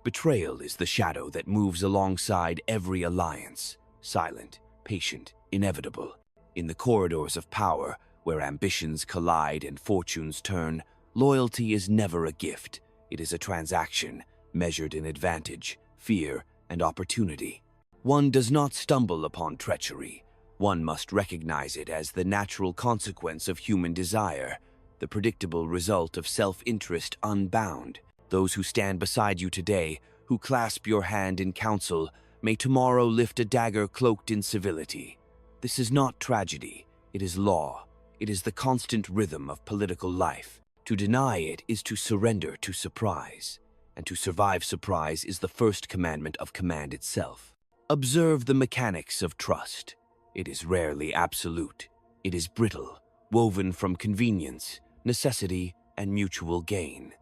Betrayal is the shadow that moves alongside every alliance, silent, patient, inevitable. In the corridors of power, where ambitions collide and fortunes turn, loyalty is never a gift. It is a transaction, measured in advantage, fear, and opportunity. One does not stumble upon treachery. One must recognize it as the natural consequence of human desire, the predictable result of self-interest unbound. Those who stand beside you today, who clasp your hand in counsel, may tomorrow lift a dagger cloaked in civility. This is not tragedy, it is law. It is the constant rhythm of political life. To deny it is to surrender to surprise, and to survive surprise is the first commandment of command itself. Observe the mechanics of trust. It is rarely absolute. It is brittle, woven from convenience, necessity, and mutual gain.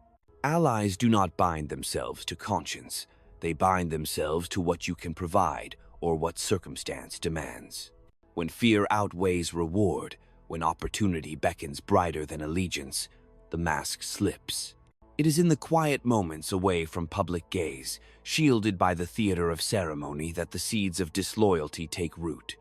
Allies do not bind themselves to conscience. They bind themselves to what you can provide or what circumstance demands. When fear outweighs reward, when opportunity beckons brighter than allegiance, the mask slips. It is in the quiet moments away from public gaze, shielded by the theater of ceremony, that the seeds of disloyalty take root.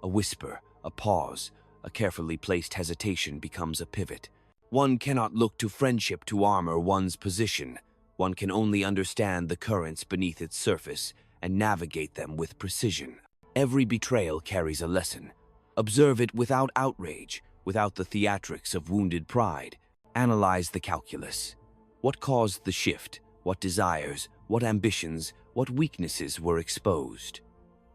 A whisper, a pause, a carefully placed hesitation becomes a pivot. One cannot look to friendship to armor one's position. One can only understand the currents beneath its surface and navigate them with precision. Every betrayal carries a lesson. Observe it without outrage, without the theatrics of wounded pride. Analyze the calculus. What caused the shift? What desires, what ambitions, what weaknesses were exposed?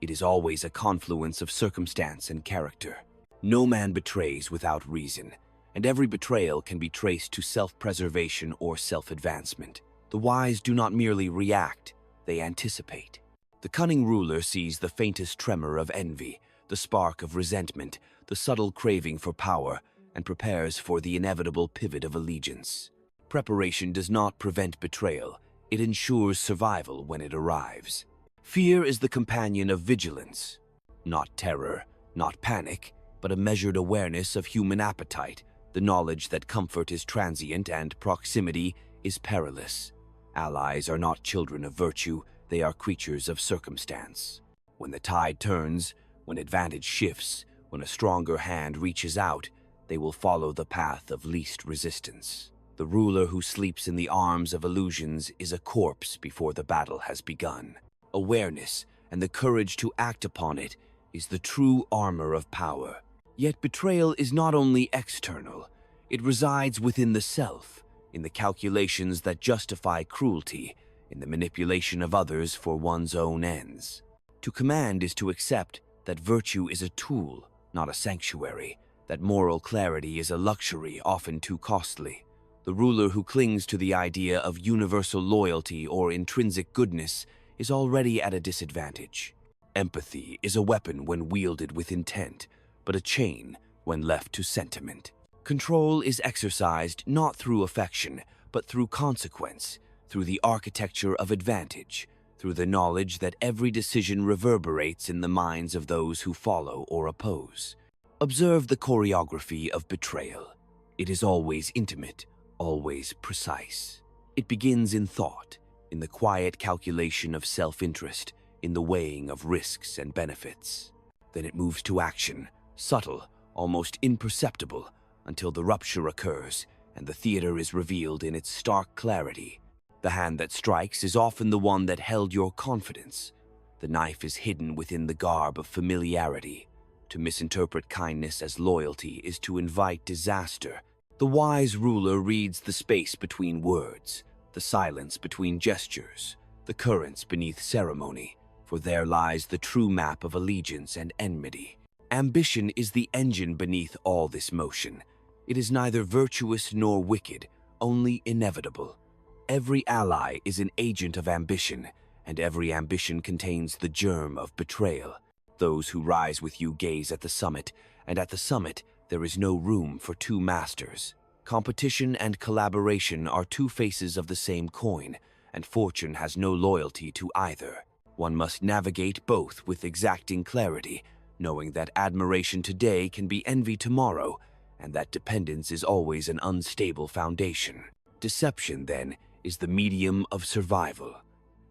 It is always a confluence of circumstance and character. No man betrays without reason, and every betrayal can be traced to self-preservation or self-advancement. The wise do not merely react, they anticipate. The cunning ruler sees the faintest tremor of envy, the spark of resentment, the subtle craving for power, and prepares for the inevitable pivot of allegiance. Preparation does not prevent betrayal, it ensures survival when it arrives. Fear is the companion of vigilance. Not terror, not panic, but a measured awareness of human appetite, the knowledge that comfort is transient and proximity is perilous. Allies are not children of virtue, they are creatures of circumstance. When the tide turns, when advantage shifts, when a stronger hand reaches out, they will follow the path of least resistance. The ruler who sleeps in the arms of illusions is a corpse before the battle has begun. Awareness and the courage to act upon it is the true armor of power. Yet betrayal is not only external, it resides within the self, in the calculations that justify cruelty, in the manipulation of others for one's own ends. To command is to accept that virtue is a tool, not a sanctuary, that moral clarity is a luxury often too costly. The ruler who clings to the idea of universal loyalty or intrinsic goodness is already at a disadvantage. Empathy is a weapon when wielded with intent, but a chain when left to sentiment. Control is exercised not through affection, but through consequence, through the architecture of advantage, through the knowledge that every decision reverberates in the minds of those who follow or oppose. Observe the choreography of betrayal. It is always intimate, always precise. It begins in thought, in the quiet calculation of self-interest, in the weighing of risks and benefits. Then it moves to action, subtle, almost imperceptible, until the rupture occurs and the theater is revealed in its stark clarity. The hand that strikes is often the one that held your confidence. The knife is hidden within the garb of familiarity. To misinterpret kindness as loyalty is to invite disaster. The wise ruler reads the space between words, the silence between gestures, the currents beneath ceremony, for there lies the true map of allegiance and enmity. Ambition is the engine beneath all this motion. It is neither virtuous nor wicked, only inevitable. Every ally is an agent of ambition, and every ambition contains the germ of betrayal. Those who rise with you gaze at the summit, and at the summit there is no room for two masters. Competition and collaboration are two faces of the same coin, and fortune has no loyalty to either. One must navigate both with exacting clarity, knowing that admiration today can be envy tomorrow, and that dependence is always an unstable foundation. Deception, then, is the medium of survival.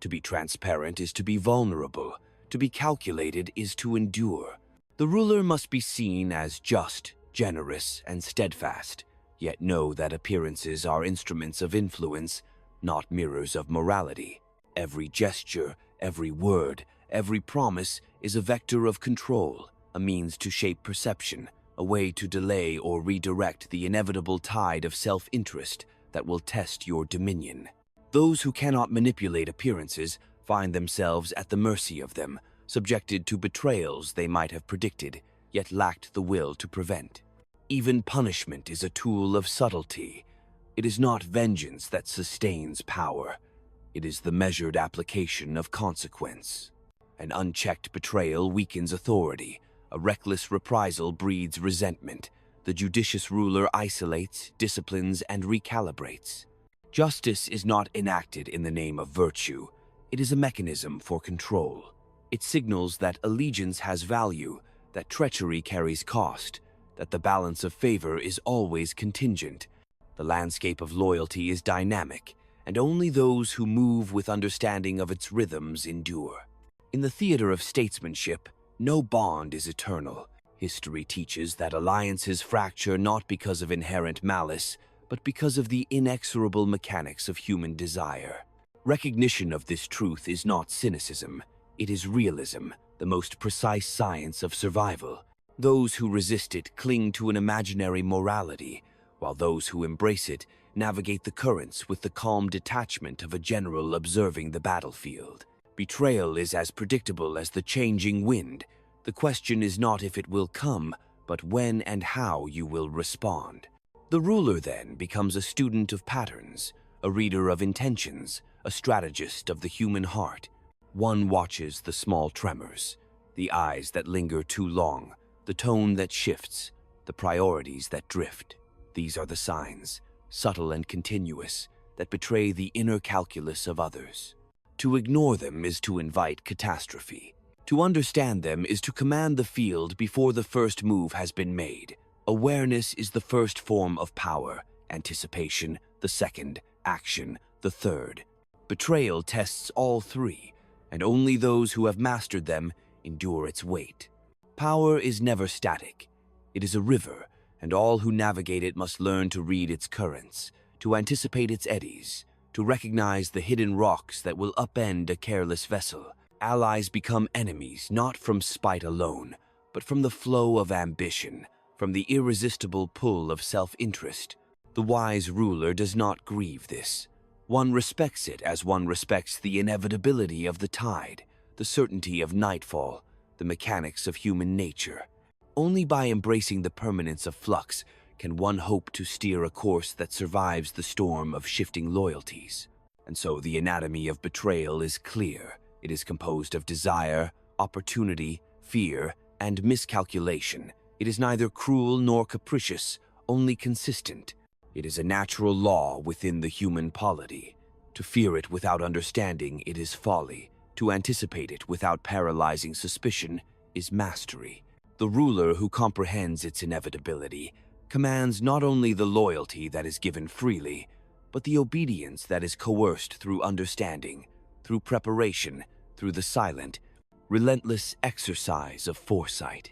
To be transparent is to be vulnerable. To be calculated is to endure. The ruler must be seen as just, generous, and steadfast, yet know that appearances are instruments of influence, not mirrors of morality. Every gesture, every word, every promise is a vector of control, a means to shape perception, a way to delay or redirect the inevitable tide of self-interest that will test your dominion. Those who cannot manipulate appearances find themselves at the mercy of them, subjected to betrayals they might have predicted, yet lacked the will to prevent. Even punishment is a tool of subtlety. It is not vengeance that sustains power. It is the measured application of consequence. An unchecked betrayal weakens authority. A reckless reprisal breeds resentment. The judicious ruler isolates, disciplines, and recalibrates. Justice is not enacted in the name of virtue. It is a mechanism for control. It signals that allegiance has value, that treachery carries cost, that the balance of favor is always contingent. The landscape of loyalty is dynamic, and only those who move with understanding of its rhythms endure. In the theater of statesmanship, no bond is eternal. History teaches that alliances fracture not because of inherent malice, but because of the inexorable mechanics of human desire. Recognition of this truth is not cynicism. It is realism, the most precise science of survival. Those who resist it cling to an imaginary morality, while those who embrace it navigate the currents with the calm detachment of a general observing the battlefield. Betrayal is as predictable as the changing wind. The question is not if it will come, but when and how you will respond. The ruler, then, becomes a student of patterns, a reader of intentions, a strategist of the human heart. One watches the small tremors, the eyes that linger too long, the tone that shifts, the priorities that drift. These are the signs, subtle and continuous, that betray the inner calculus of others. To ignore them is to invite catastrophe. To understand them is to command the field before the first move has been made. Awareness is the first form of power, anticipation the second, action the third. Betrayal tests all three, and only those who have mastered them endure its weight. Power is never static. It is a river, and all who navigate it must learn to read its currents, to anticipate its eddies, to recognize the hidden rocks that will upend a careless vessel. Allies become enemies not from spite alone, but from the flow of ambition, from the irresistible pull of self-interest. The wise ruler does not grieve this. One respects it as one respects the inevitability of the tide, the certainty of nightfall, the mechanics of human nature. Only by embracing the permanence of flux can one hope to steer a course that survives the storm of shifting loyalties. And so the anatomy of betrayal is clear. It is composed of desire, opportunity, fear, and miscalculation. It is neither cruel nor capricious, only consistent. It is a natural law within the human polity. To fear it without understanding it is folly. To anticipate it without paralyzing suspicion is mastery. The ruler who comprehends its inevitability commands not only the loyalty that is given freely, but the obedience that is coerced through understanding, through preparation, through the silent, relentless exercise of foresight.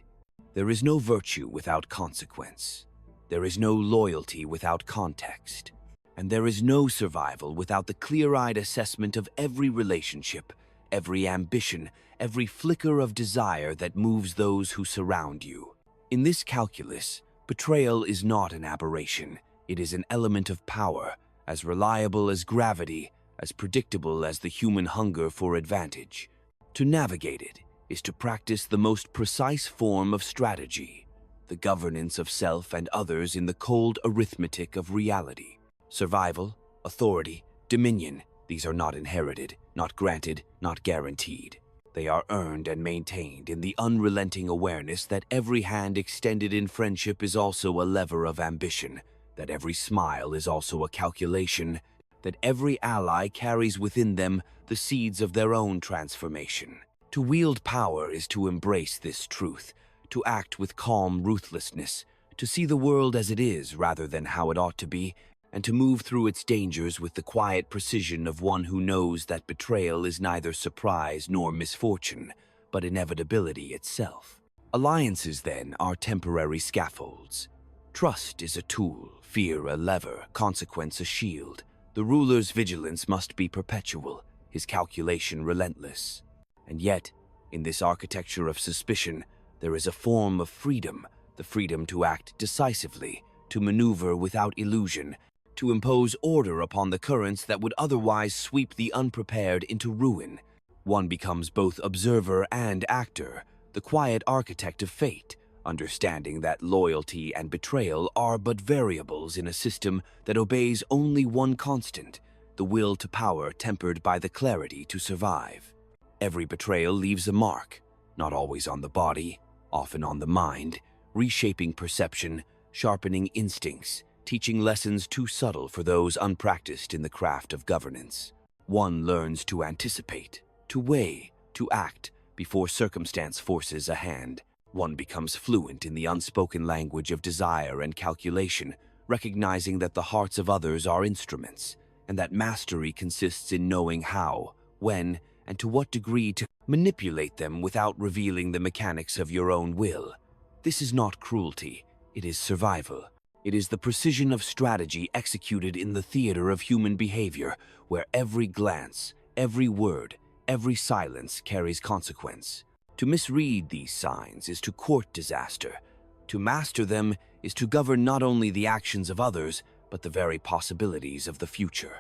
There is no virtue without consequence. There is no loyalty without context. And there is no survival without the clear-eyed assessment of every relationship, every ambition, every flicker of desire that moves those who surround you. In this calculus, betrayal is not an aberration. It is an element of power, as reliable as gravity, as predictable as the human hunger for advantage. To navigate it is to practice the most precise form of strategy, the governance of self and others in the cold arithmetic of reality. Survival, authority, dominion, these are not inherited, not granted, not guaranteed. They are earned and maintained in the unrelenting awareness that every hand extended in friendship is also a lever of ambition, that every smile is also a calculation, that every ally carries within them the seeds of their own transformation. To wield power is to embrace this truth, to act with calm ruthlessness, to see the world as it is rather than how it ought to be, and to move through its dangers with the quiet precision of one who knows that betrayal is neither surprise nor misfortune, but inevitability itself. Alliances, then, are temporary scaffolds. Trust is a tool, fear a lever, consequence a shield. The ruler's vigilance must be perpetual, his calculation relentless. And yet, in this architecture of suspicion, there is a form of freedom, the freedom to act decisively, to maneuver without illusion, to impose order upon the currents that would otherwise sweep the unprepared into ruin. One becomes both observer and actor, the quiet architect of fate, understanding that loyalty and betrayal are but variables in a system that obeys only one constant, the will to power tempered by the clarity to survive. Every betrayal leaves a mark, not always on the body, often on the mind, reshaping perception, sharpening instincts, teaching lessons too subtle for those unpracticed in the craft of governance. One learns to anticipate, to weigh, to act before circumstance forces a hand. One becomes fluent in the unspoken language of desire and calculation, recognizing that the hearts of others are instruments, and that mastery consists in knowing how, when, and to what degree to manipulate them without revealing the mechanics of your own will. This is not cruelty, it is survival. It is the precision of strategy executed in the theater of human behavior, where every glance, every word, every silence carries consequence. To misread these signs is to court disaster. To master them is to govern not only the actions of others, but the very possibilities of the future.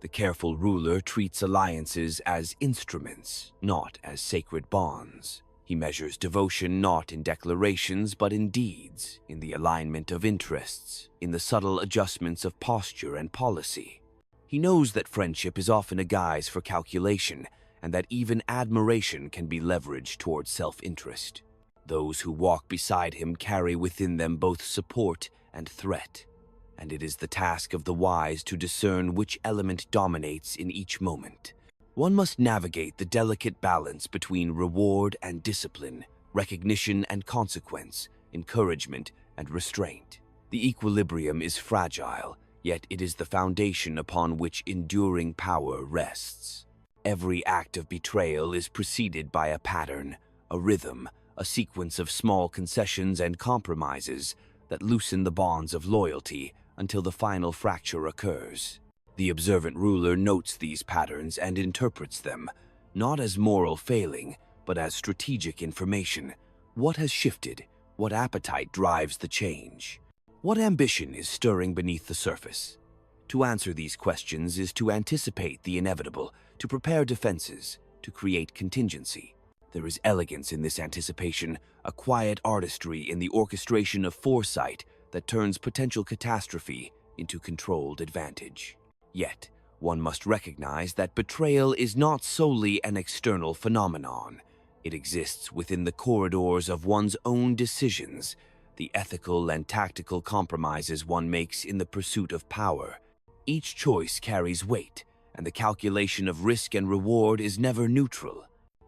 The careful ruler treats alliances as instruments, not as sacred bonds. He measures devotion not in declarations but in deeds, in the alignment of interests, in the subtle adjustments of posture and policy. He knows that friendship is often a guise for calculation, and that even admiration can be leveraged towards self-interest. Those who walk beside him carry within them both support and threat, and it is the task of the wise to discern which element dominates in each moment. One must navigate the delicate balance between reward and discipline, recognition and consequence, encouragement and restraint. The equilibrium is fragile, yet it is the foundation upon which enduring power rests. Every act of betrayal is preceded by a pattern, a rhythm, a sequence of small concessions and compromises that loosen the bonds of loyalty until the final fracture occurs. The observant ruler notes these patterns and interprets them, not as moral failing, but as strategic information. What has shifted? What appetite drives the change? What ambition is stirring beneath the surface? To answer these questions is to anticipate the inevitable, to prepare defenses, to create contingency. There is elegance in this anticipation, a quiet artistry in the orchestration of foresight that turns potential catastrophe into controlled advantage. Yet, one must recognize that betrayal is not solely an external phenomenon. It exists within the corridors of one's own decisions, the ethical and tactical compromises one makes in the pursuit of power. Each choice carries weight, and the calculation of risk and reward is never neutral.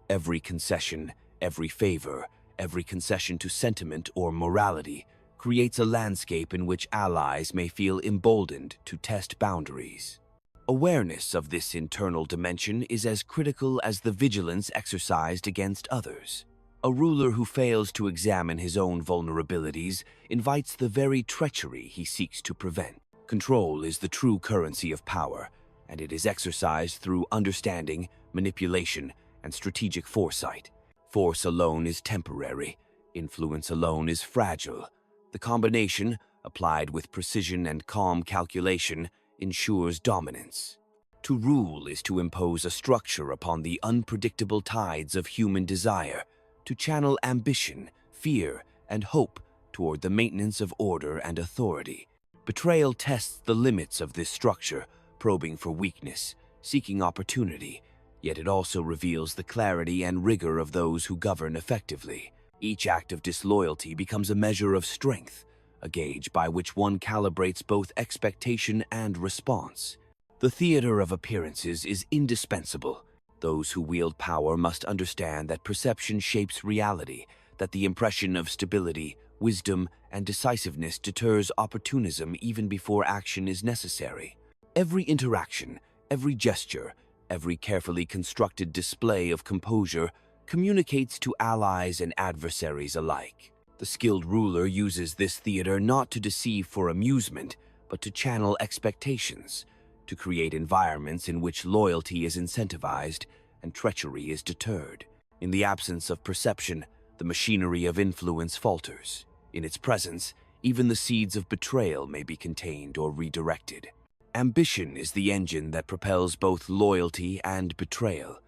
Every concession, every favor, every concession to sentiment or morality creates a landscape in which allies may feel emboldened to test boundaries. Awareness of this internal dimension is as critical as the vigilance exercised against others. A ruler who fails to examine his own vulnerabilities invites the very treachery he seeks to prevent. Control is the true currency of power, and it is exercised through understanding, manipulation, and strategic foresight. Force alone is temporary, influence alone is fragile. The combination, applied with precision and calm calculation, ensures dominance. To rule is to impose a structure upon the unpredictable tides of human desire, to channel ambition, fear, and hope toward the maintenance of order and authority. Betrayal tests the limits of this structure, probing for weakness, seeking opportunity, yet it also reveals the clarity and rigor of those who govern effectively. Each act of disloyalty becomes a measure of strength, a gauge by which one calibrates both expectation and response. The theater of appearances is indispensable. Those who wield power must understand that perception shapes reality, that the impression of stability, wisdom, and decisiveness deters opportunism even before action is necessary. Every interaction, every gesture, every carefully constructed display of composure communicates to allies and adversaries alike. The skilled ruler uses this theater not to deceive for amusement, but to channel expectations, to create environments in which loyalty is incentivized and treachery is deterred. In the absence of perception, the machinery of influence falters. In its presence, even the seeds of betrayal may be contained or redirected. Ambition is the engine that propels both loyalty and betrayal.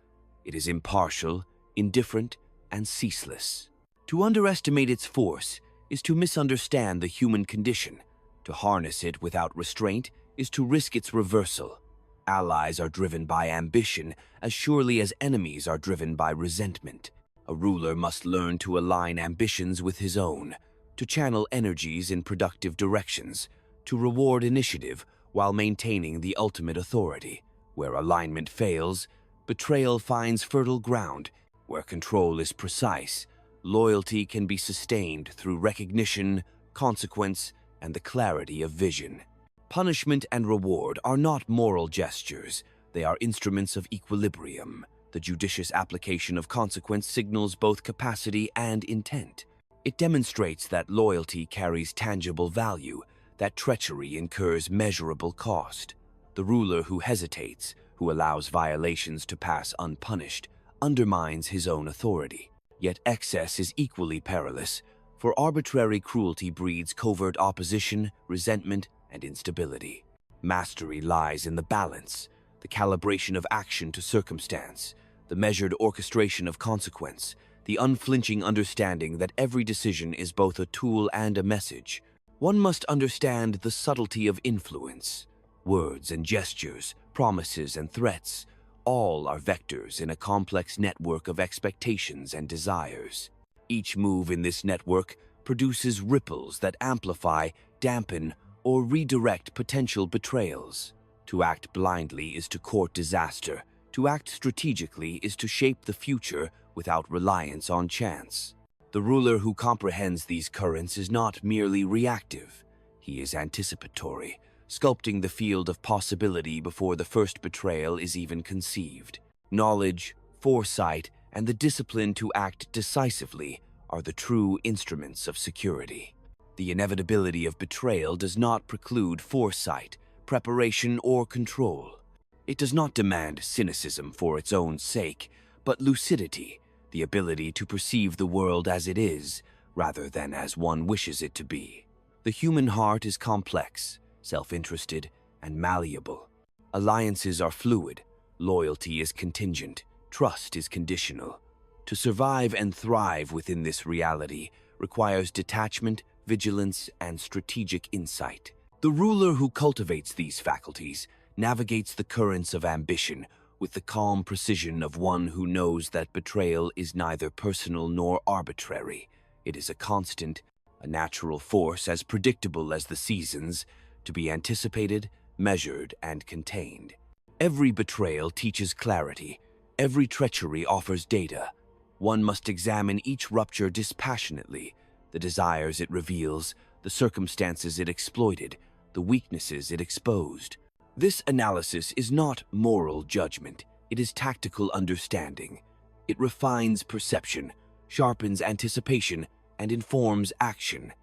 It is impartial, indifferent, and ceaseless. To underestimate its force is to misunderstand the human condition. To harness it without restraint is to risk its reversal. Allies are driven by ambition as surely as enemies are driven by resentment. A ruler must learn to align ambitions with his own, to channel energies in productive directions, to reward initiative while maintaining the ultimate authority. Where alignment fails, betrayal finds fertile ground. Where control is precise, loyalty can be sustained through recognition, consequence, and the clarity of vision. Punishment and reward are not moral gestures, they are instruments of equilibrium. The judicious application of consequence signals both capacity and intent. It demonstrates that loyalty carries tangible value, that treachery incurs measurable cost. The ruler who hesitates, who allows violations to pass unpunished, undermines his own authority. Yet excess is equally perilous, for arbitrary cruelty breeds covert opposition, resentment, and instability. Mastery lies in the balance, the calibration of action to circumstance, the measured orchestration of consequence, the unflinching understanding that every decision is both a tool and a message. One must understand the subtlety of influence. Words and gestures, promises and threats, all are vectors in a complex network of expectations and desires. Each move in this network produces ripples that amplify, dampen, or redirect potential betrayals. To act blindly is to court disaster. To act strategically is to shape the future without reliance on chance. The ruler who comprehends these currents is not merely reactive. He is anticipatory, sculpting the field of possibility before the first betrayal is even conceived. Knowledge, foresight, and the discipline to act decisively are the true instruments of security. The inevitability of betrayal does not preclude foresight, preparation, or control. It does not demand cynicism for its own sake, but lucidity, the ability to perceive the world as it is, rather than as one wishes it to be. The human heart is complex, self-interested, and malleable. Alliances are fluid, loyalty is contingent, trust is conditional. To survive and thrive within this reality requires detachment, vigilance, and strategic insight. The ruler who cultivates these faculties navigates the currents of ambition with the calm precision of one who knows that betrayal is neither personal nor arbitrary. It is a constant, a natural force as predictable as the seasons, to be anticipated, measured, and contained. Every betrayal teaches clarity. Every treachery offers data. One must examine each rupture dispassionately, the desires it reveals, the circumstances it exploited, the weaknesses it exposed. This analysis is not moral judgment, it is tactical understanding. It refines perception, sharpens anticipation, and informs action.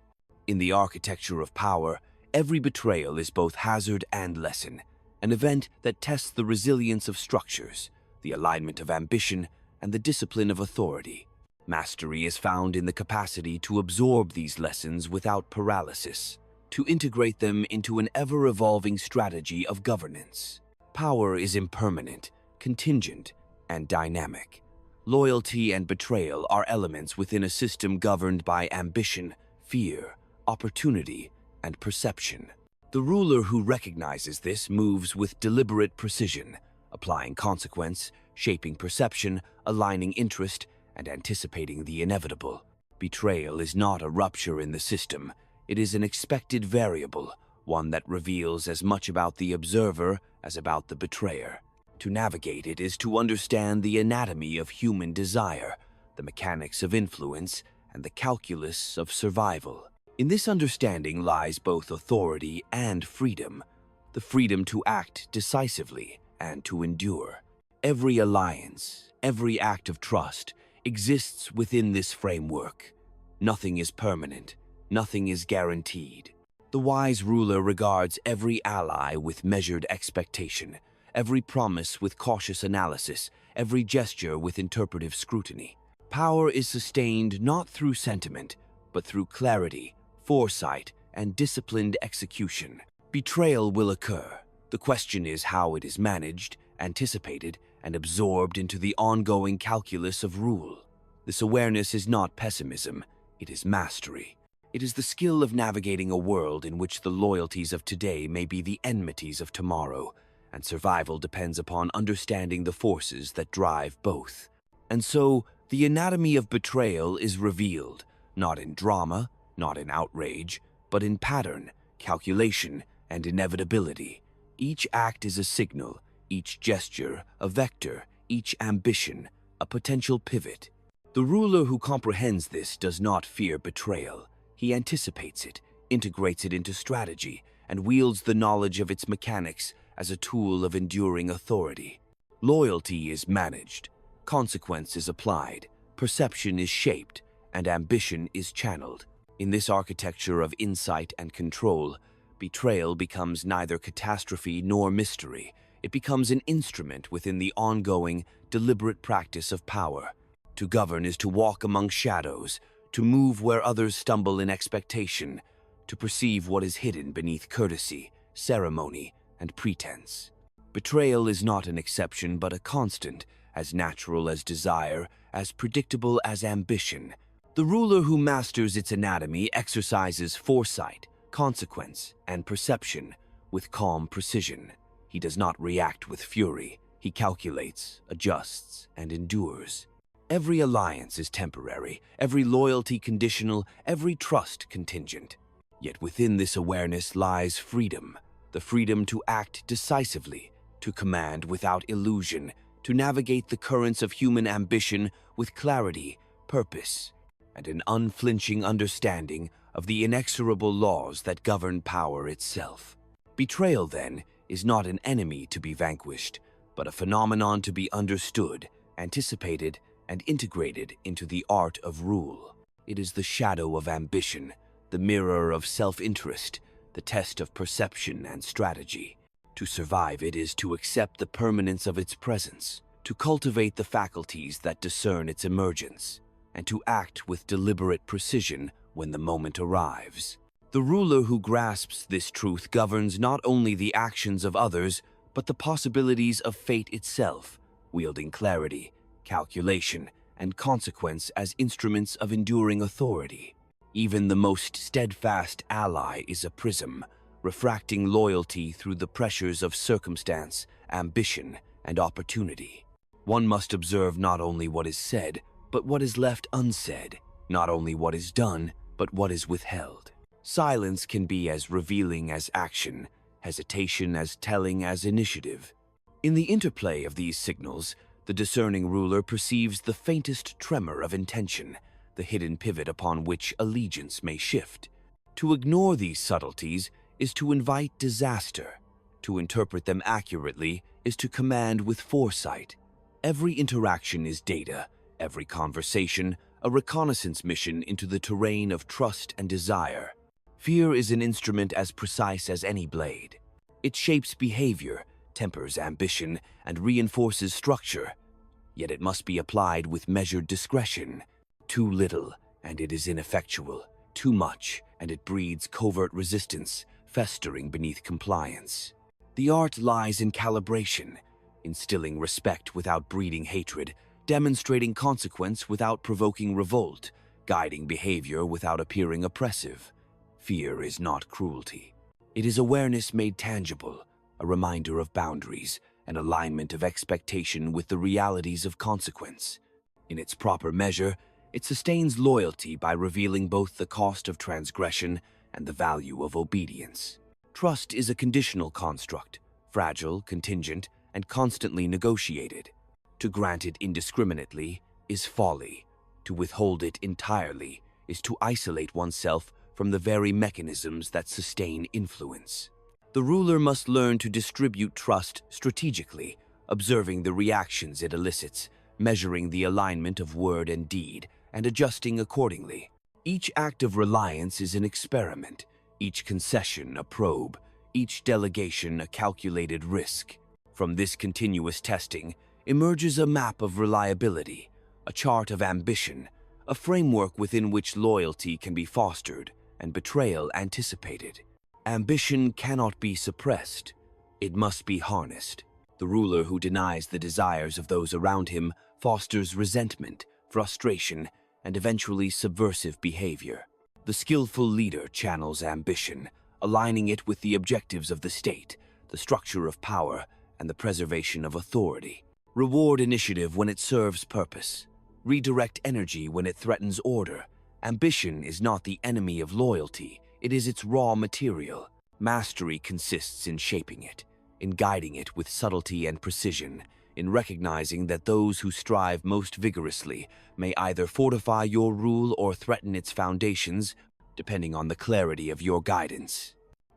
In the architecture of power, every betrayal is both hazard and lesson, an event that tests the resilience of structures, the alignment of ambition, and the discipline of authority. Mastery is found in the capacity to absorb these lessons without paralysis, to integrate them into an ever-evolving strategy of governance. Power is impermanent, contingent, and dynamic. Loyalty and betrayal are elements within a system governed by ambition, fear, opportunity, and perception. The ruler who recognizes this moves with deliberate precision, applying consequence, shaping perception, aligning interest, and anticipating the inevitable. Betrayal is not a rupture in the system. It is an expected variable, one that reveals as much about the observer as about the betrayer. To navigate it is to understand the anatomy of human desire, the mechanics of influence, and the calculus of survival. In this understanding lies both authority and freedom, the freedom to act decisively and to endure. Every alliance, every act of trust exists within this framework. Nothing is permanent, nothing is guaranteed. The wise ruler regards every ally with measured expectation, every promise with cautious analysis, every gesture with interpretive scrutiny. Power is sustained not through sentiment, but through clarity, foresight, and disciplined execution. Betrayal will occur. The question is how it is managed, anticipated, and absorbed into the ongoing calculus of rule. This awareness is not pessimism, it is mastery. It is the skill of navigating a world in which the loyalties of today may be the enmities of tomorrow, and survival depends upon understanding the forces that drive both. And so, the anatomy of betrayal is revealed, not in drama, not in outrage, but in pattern, calculation, and inevitability. Each act is a signal, each gesture a vector, each ambition a potential pivot. The ruler who comprehends this does not fear betrayal. He anticipates it, integrates it into strategy, and wields the knowledge of its mechanics as a tool of enduring authority. Loyalty is managed, consequence is applied, perception is shaped, and ambition is channeled. In this architecture of insight and control, betrayal becomes neither catastrophe nor mystery. It becomes an instrument within the ongoing, deliberate practice of power. To govern is to walk among shadows, to move where others stumble in expectation, to perceive what is hidden beneath courtesy, ceremony, and pretense. Betrayal is not an exception but a constant, as natural as desire, as predictable as ambition. The ruler who masters its anatomy exercises foresight, consequence, and perception with calm precision. He does not react with fury. He calculates, adjusts, and endures. Every alliance is temporary, every loyalty conditional, every trust contingent. Yet within this awareness lies freedom, the freedom to act decisively, to command without illusion, to navigate the currents of human ambition with clarity, purpose, and an unflinching understanding of the inexorable laws that govern power itself. Betrayal, then, is not an enemy to be vanquished, but a phenomenon to be understood, anticipated, and integrated into the art of rule. It is the shadow of ambition, the mirror of self-interest, the test of perception and strategy. To survive it is to accept the permanence of its presence, to cultivate the faculties that discern its emergence, and to act with deliberate precision when the moment arrives. The ruler who grasps this truth governs not only the actions of others, but the possibilities of fate itself, wielding clarity, calculation, and consequence as instruments of enduring authority. Even the most steadfast ally is a prism, refracting loyalty through the pressures of circumstance, ambition, and opportunity. One must observe not only what is said, but what is left unsaid, not only what is done, but what is withheld. Silence can be as revealing as action, hesitation as telling as initiative. In the interplay of these signals, the discerning ruler perceives the faintest tremor of intention, the hidden pivot upon which allegiance may shift. To ignore these subtleties is to invite disaster. To interpret them accurately is to command with foresight. Every interaction is data, every conversation a reconnaissance mission into the terrain of trust and desire. Fear is an instrument as precise as any blade. It shapes behavior, tempers ambition, and reinforces structure. Yet it must be applied with measured discretion. Too little, and it is ineffectual. Too much, and it breeds covert resistance, festering beneath compliance. The art lies in calibration, instilling respect without breeding hatred, demonstrating consequence without provoking revolt, guiding behavior without appearing oppressive. Fear is not cruelty. It is awareness made tangible, a reminder of boundaries, an alignment of expectation with the realities of consequence. In its proper measure, it sustains loyalty by revealing both the cost of transgression and the value of obedience. Trust is a conditional construct, fragile, contingent, and constantly negotiated. To grant it indiscriminately is folly. To withhold it entirely is to isolate oneself from the very mechanisms that sustain influence. The ruler must learn to distribute trust strategically, observing the reactions it elicits, measuring the alignment of word and deed, and adjusting accordingly. Each act of reliance is an experiment, each concession a probe, each delegation a calculated risk. From this continuous testing emerges a map of reliability, a chart of ambition, a framework within which loyalty can be fostered and betrayal anticipated. Ambition cannot be suppressed. It must be harnessed. The ruler who denies the desires of those around him fosters resentment, frustration, and eventually subversive behavior. The skillful leader channels ambition, aligning it with the objectives of the state, the structure of power, and the preservation of authority. Reward initiative when it serves purpose. Redirect energy when it threatens order. Ambition is not the enemy of loyalty, it is its raw material. Mastery consists in shaping it, in guiding it with subtlety and precision, in recognizing that those who strive most vigorously may either fortify your rule or threaten its foundations, depending on the clarity of your guidance.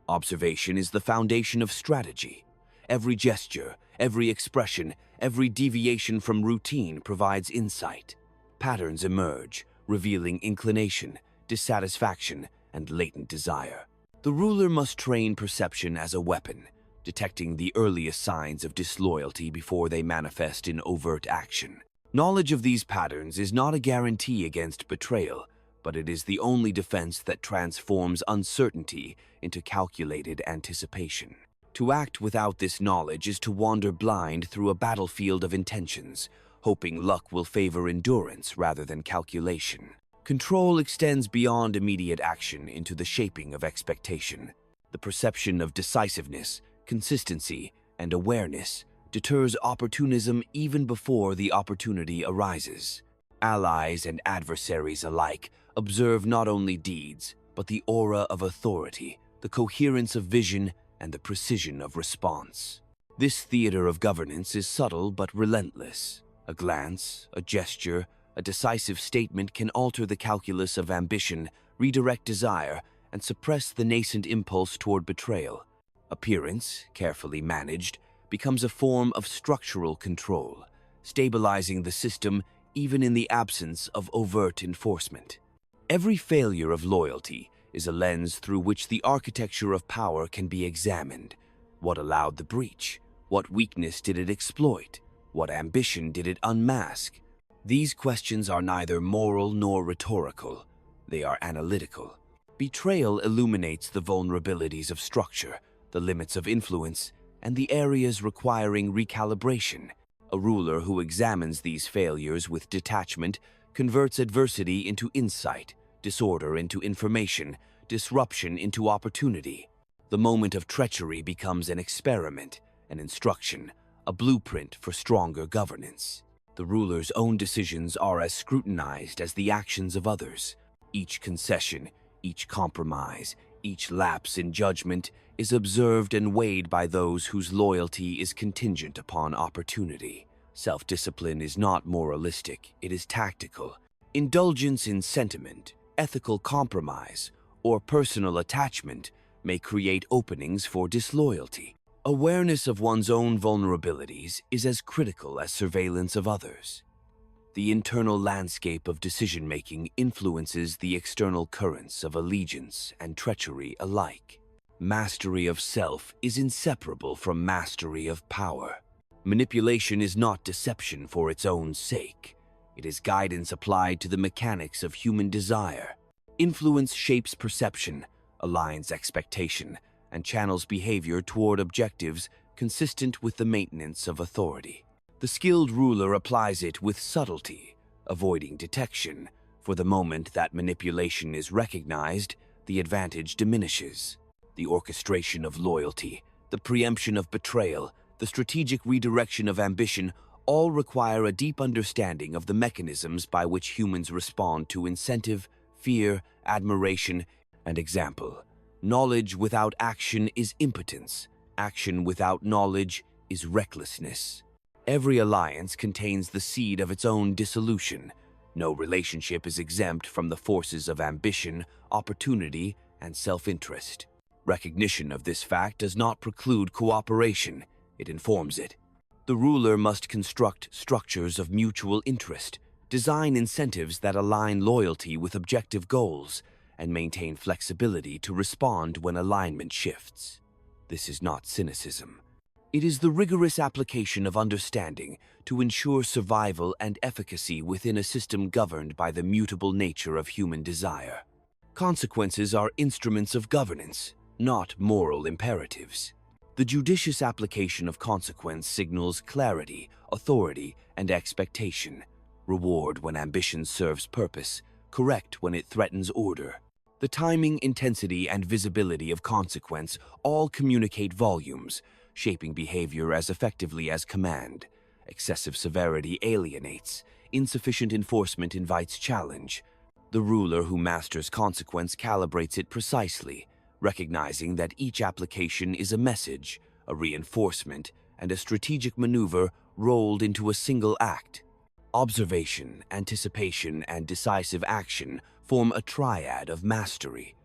Observation is the foundation of strategy. Every gesture, every expression, every deviation from routine provides insight. Patterns emerge, revealing inclination, dissatisfaction, and latent desire. The ruler must train perception as a weapon, detecting the earliest signs of disloyalty before they manifest in overt action. Knowledge of these patterns is not a guarantee against betrayal, but it is the only defense that transforms uncertainty into calculated anticipation. To act without this knowledge is to wander blind through a battlefield of intentions, hoping luck will favor endurance rather than calculation. Control extends beyond immediate action into the shaping of expectation. The perception of decisiveness, consistency, and awareness deters opportunism even before the opportunity arises. Allies and adversaries alike observe not only deeds, but the aura of authority, the coherence of vision, and the precision of response. This theater of governance is subtle but relentless. A glance, a gesture, a decisive statement can alter the calculus of ambition, redirect desire, and suppress the nascent impulse toward betrayal. Appearance, carefully managed, becomes a form of structural control, stabilizing the system even in the absence of overt enforcement. Every failure of loyalty is a lens through which the architecture of power can be examined. What allowed the breach? What weakness did it exploit? What ambition did it unmask? These questions are neither moral nor rhetorical. They are analytical. Betrayal illuminates the vulnerabilities of structure, the limits of influence, and the areas requiring recalibration. A ruler who examines these failures with detachment converts adversity into insight, disorder into information, disruption into opportunity. The moment of treachery becomes an experiment, an instruction, a blueprint for stronger governance. The ruler's own decisions are as scrutinized as the actions of others. Each concession, each compromise, each lapse in judgment is observed and weighed by those whose loyalty is contingent upon opportunity. Self-discipline is not moralistic, it is tactical. Indulgence in sentiment, ethical compromise, or personal attachment may create openings for disloyalty. Awareness of one's own vulnerabilities is as critical as surveillance of others. The internal landscape of decision-making influences the external currents of allegiance and treachery alike. Mastery of self is inseparable from mastery of power. Manipulation is not deception for its own sake. It is guidance applied to the mechanics of human desire. Influence shapes perception, aligns expectation, and channels behavior toward objectives consistent with the maintenance of authority. The skilled ruler applies it with subtlety, avoiding detection. For the moment that manipulation is recognized, the advantage diminishes. The orchestration of loyalty, the preemption of betrayal, the strategic redirection of ambition all require a deep understanding of the mechanisms by which humans respond to incentive, fear, admiration, and example. Knowledge without action is impotence. Action without knowledge is recklessness. Every alliance contains the seed of its own dissolution. No relationship is exempt from the forces of ambition, opportunity, and self-interest. Recognition of this fact does not preclude cooperation, it informs it. The ruler must construct structures of mutual interest, design incentives that align loyalty with objective goals, and maintain flexibility to respond when alignment shifts. This is not cynicism. It is the rigorous application of understanding to ensure survival and efficacy within a system governed by the mutable nature of human desire. Consequences are instruments of governance, not moral imperatives. The judicious application of consequence signals clarity, authority, and expectation. Reward when ambition serves purpose, correct when it threatens order. The timing, intensity, and visibility of consequence all communicate volumes, shaping behavior as effectively as command. Excessive severity alienates. Insufficient enforcement invites challenge. The ruler who masters consequence calibrates it precisely, recognizing that each application is a message, a reinforcement, and a strategic maneuver rolled into a single act. Observation, anticipation, and decisive action form a triad of mastery.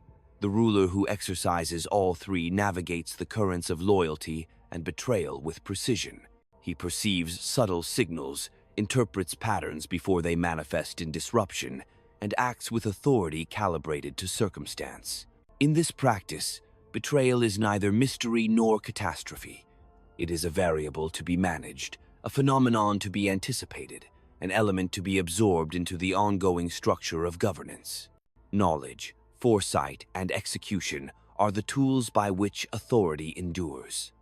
The ruler who exercises all three navigates the currents of loyalty and betrayal with precision. He perceives subtle signals, interprets patterns before they manifest in disruption, and acts with authority calibrated to circumstance. In this practice, betrayal is neither mystery nor catastrophe. It is a variable to be managed, a phenomenon to be anticipated, an element to be absorbed into the ongoing structure of governance. Knowledge, foresight, and execution are the tools by which authority endures.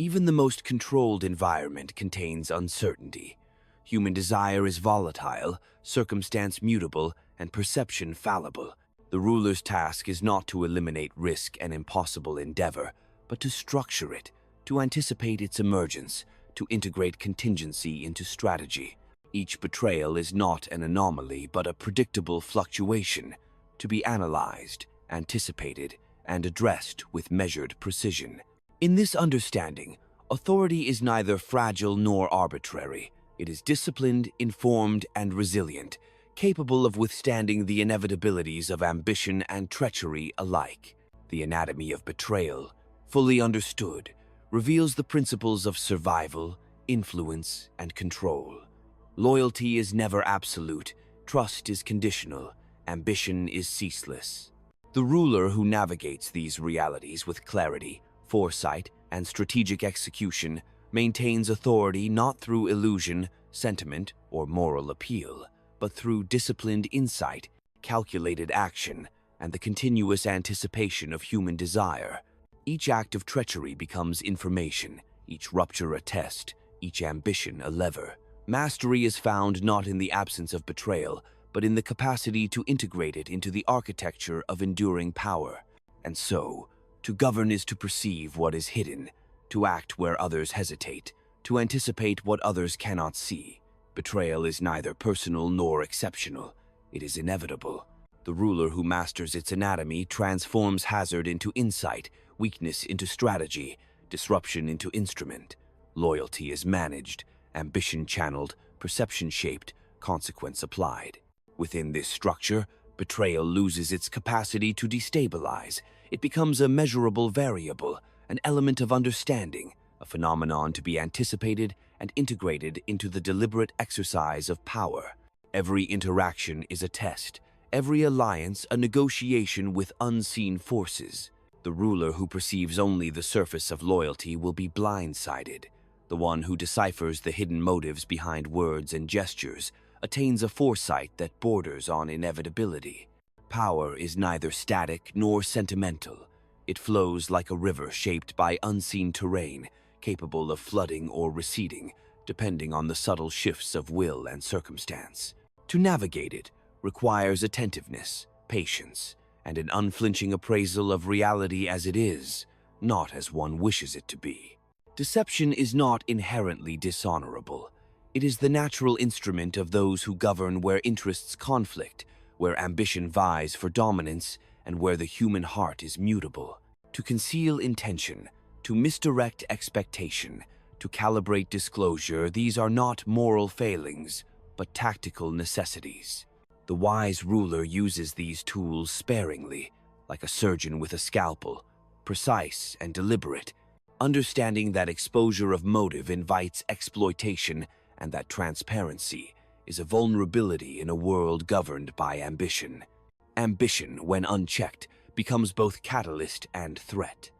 Even the most controlled environment contains uncertainty. Human desire is volatile, circumstance mutable, and perception fallible. The ruler's task is not to eliminate risk and impossible endeavor, but to structure it, to anticipate its emergence, to integrate contingency into strategy. Each betrayal is not an anomaly, but a predictable fluctuation, to be analyzed, anticipated, and addressed with measured precision. In this understanding, authority is neither fragile nor arbitrary. It is disciplined, informed, and resilient, capable of withstanding the inevitabilities of ambition and treachery alike. The anatomy of betrayal, fully understood, reveals the principles of survival, influence, and control. Loyalty is never absolute, trust is conditional, ambition is ceaseless. The ruler who navigates these realities with clarity, foresight, and strategic execution maintains authority not through illusion, sentiment, or moral appeal, but through disciplined insight, calculated action, and the continuous anticipation of human desire. Each act of treachery becomes information, each rupture a test, each ambition a lever. Mastery is found not in the absence of betrayal, but in the capacity to integrate it into the architecture of enduring power. And so, to govern is to perceive what is hidden, to act where others hesitate, to anticipate what others cannot see. Betrayal is neither personal nor exceptional. It is inevitable. The ruler who masters its anatomy transforms hazard into insight, weakness into strategy, disruption into instrument. Loyalty is managed, ambition channeled, perception shaped, consequence applied. Within this structure, betrayal loses its capacity to destabilize. It becomes a measurable variable, an element of understanding, a phenomenon to be anticipated and integrated into the deliberate exercise of power. Every interaction is a test, every alliance a negotiation with unseen forces. The ruler who perceives only the surface of loyalty will be blindsided. The one who deciphers the hidden motives behind words and gestures attains a foresight that borders on inevitability. Power is neither static nor sentimental. It flows like a river shaped by unseen terrain, capable of flooding or receding, depending on the subtle shifts of will and circumstance. To navigate it requires attentiveness, patience, and an unflinching appraisal of reality as it is, not as one wishes it to be. Deception is not inherently dishonorable. It is the natural instrument of those who govern where interests conflict, where ambition vies for dominance, and where the human heart is mutable. To conceal intention, to misdirect expectation, to calibrate disclosure, these are not moral failings, but tactical necessities. The wise ruler uses these tools sparingly, like a surgeon with a scalpel, precise and deliberate, understanding that exposure of motive invites exploitation and that transparency is a vulnerability in a world governed by ambition. Ambition, when unchecked, becomes both catalyst and threat.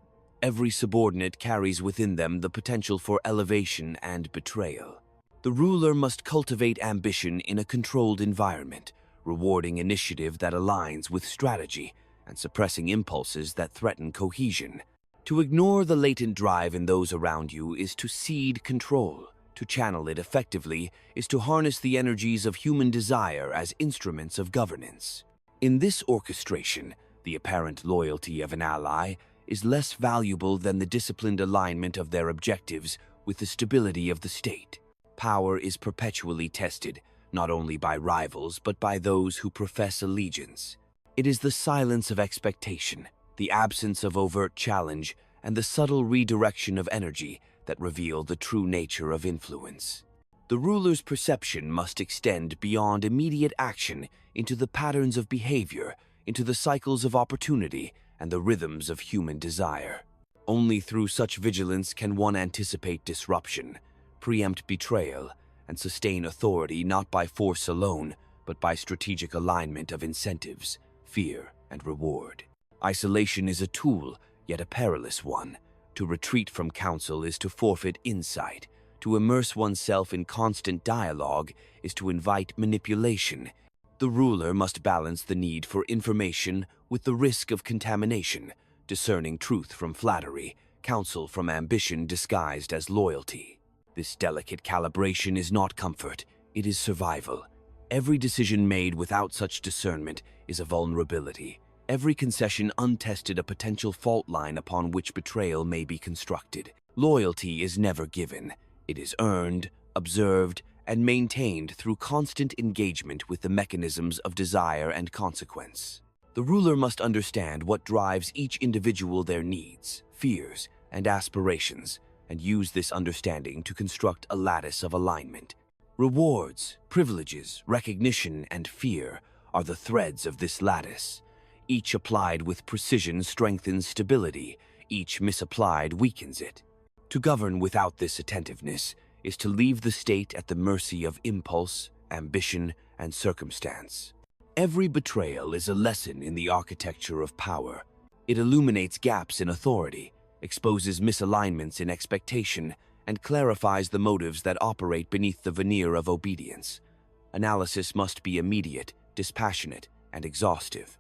Every subordinate carries within them the potential for elevation and betrayal. The ruler must cultivate ambition in a controlled environment, rewarding initiative that aligns with strategy and suppressing impulses that threaten cohesion. To ignore the latent drive in those around you is to cede control. To channel it effectively is to harness the energies of human desire as instruments of governance. In this orchestration, the apparent loyalty of an ally is less valuable than the disciplined alignment of their objectives with the stability of the state. Power is perpetually tested, not only by rivals but by those who profess allegiance. It is the silence of expectation, the absence of overt challenge, and the subtle redirection of energy that reveal the true nature of influence. The ruler's perception must extend beyond immediate action into the patterns of behavior, into the cycles of opportunity, and the rhythms of human desire. Only through such vigilance can one anticipate disruption, preempt betrayal, and sustain authority not by force alone, but by strategic alignment of incentives, fear, and reward. Isolation is a tool, yet a perilous one. To retreat from counsel is to forfeit insight. To immerse oneself in constant dialogue is to invite manipulation. The ruler must balance the need for information with the risk of contamination, discerning truth from flattery, counsel from ambition disguised as loyalty. This delicate calibration is not comfort, it is survival. Every decision made without such discernment is a vulnerability. Every concession untested a potential fault line upon which betrayal may be constructed. Loyalty is never given. It is earned, observed, and maintained through constant engagement with the mechanisms of desire and consequence. The ruler must understand what drives each individual, their needs, fears, and aspirations, and use this understanding to construct a lattice of alignment. Rewards, privileges, recognition, and fear are the threads of this lattice. Each applied with precision strengthens stability, each misapplied weakens it. To govern without this attentiveness is to leave the state at the mercy of impulse, ambition, and circumstance. Every betrayal is a lesson in the architecture of power. It illuminates gaps in authority, exposes misalignments in expectation, and clarifies the motives that operate beneath the veneer of obedience. Analysis must be immediate, dispassionate, and exhaustive.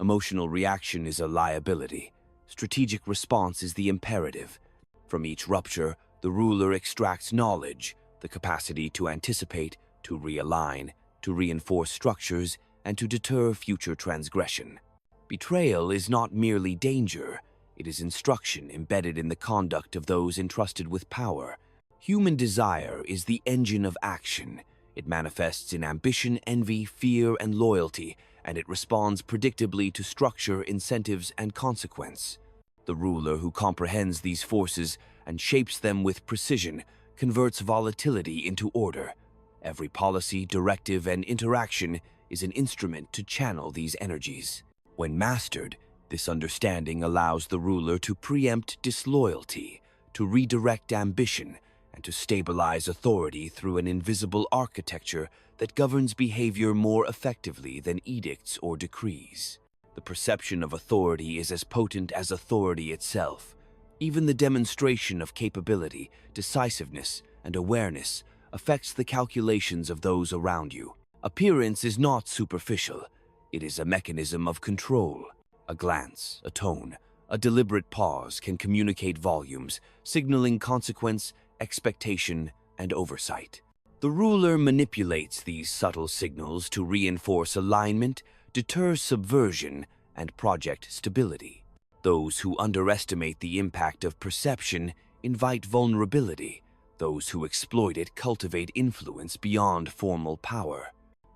Emotional reaction is a liability. Strategic response is the imperative. From each rupture, the ruler extracts knowledge, the capacity to anticipate, to realign, to reinforce structures, and to deter future transgression. Betrayal is not merely danger, it is instruction embedded in the conduct of those entrusted with power. Human desire is the engine of action. It manifests in ambition, envy, fear, and loyalty, and it responds predictably to structure, incentives, and consequence. The ruler who comprehends these forces and shapes them with precision converts volatility into order. Every policy, directive, and interaction is an instrument to channel these energies. When mastered, this understanding allows the ruler to preempt disloyalty, to redirect ambition, and to stabilize authority through an invisible architecture that governs behavior more effectively than edicts or decrees. The perception of authority is as potent as authority itself. Even the demonstration of capability, decisiveness, and awareness affects the calculations of those around you. Appearance is not superficial. It is a mechanism of control. A glance, a tone, a deliberate pause can communicate volumes, signaling consequence, expectation, and oversight. The ruler manipulates these subtle signals to reinforce alignment, deter subversion, and project stability. Those who underestimate the impact of perception invite vulnerability. Those who exploit it cultivate influence beyond formal power.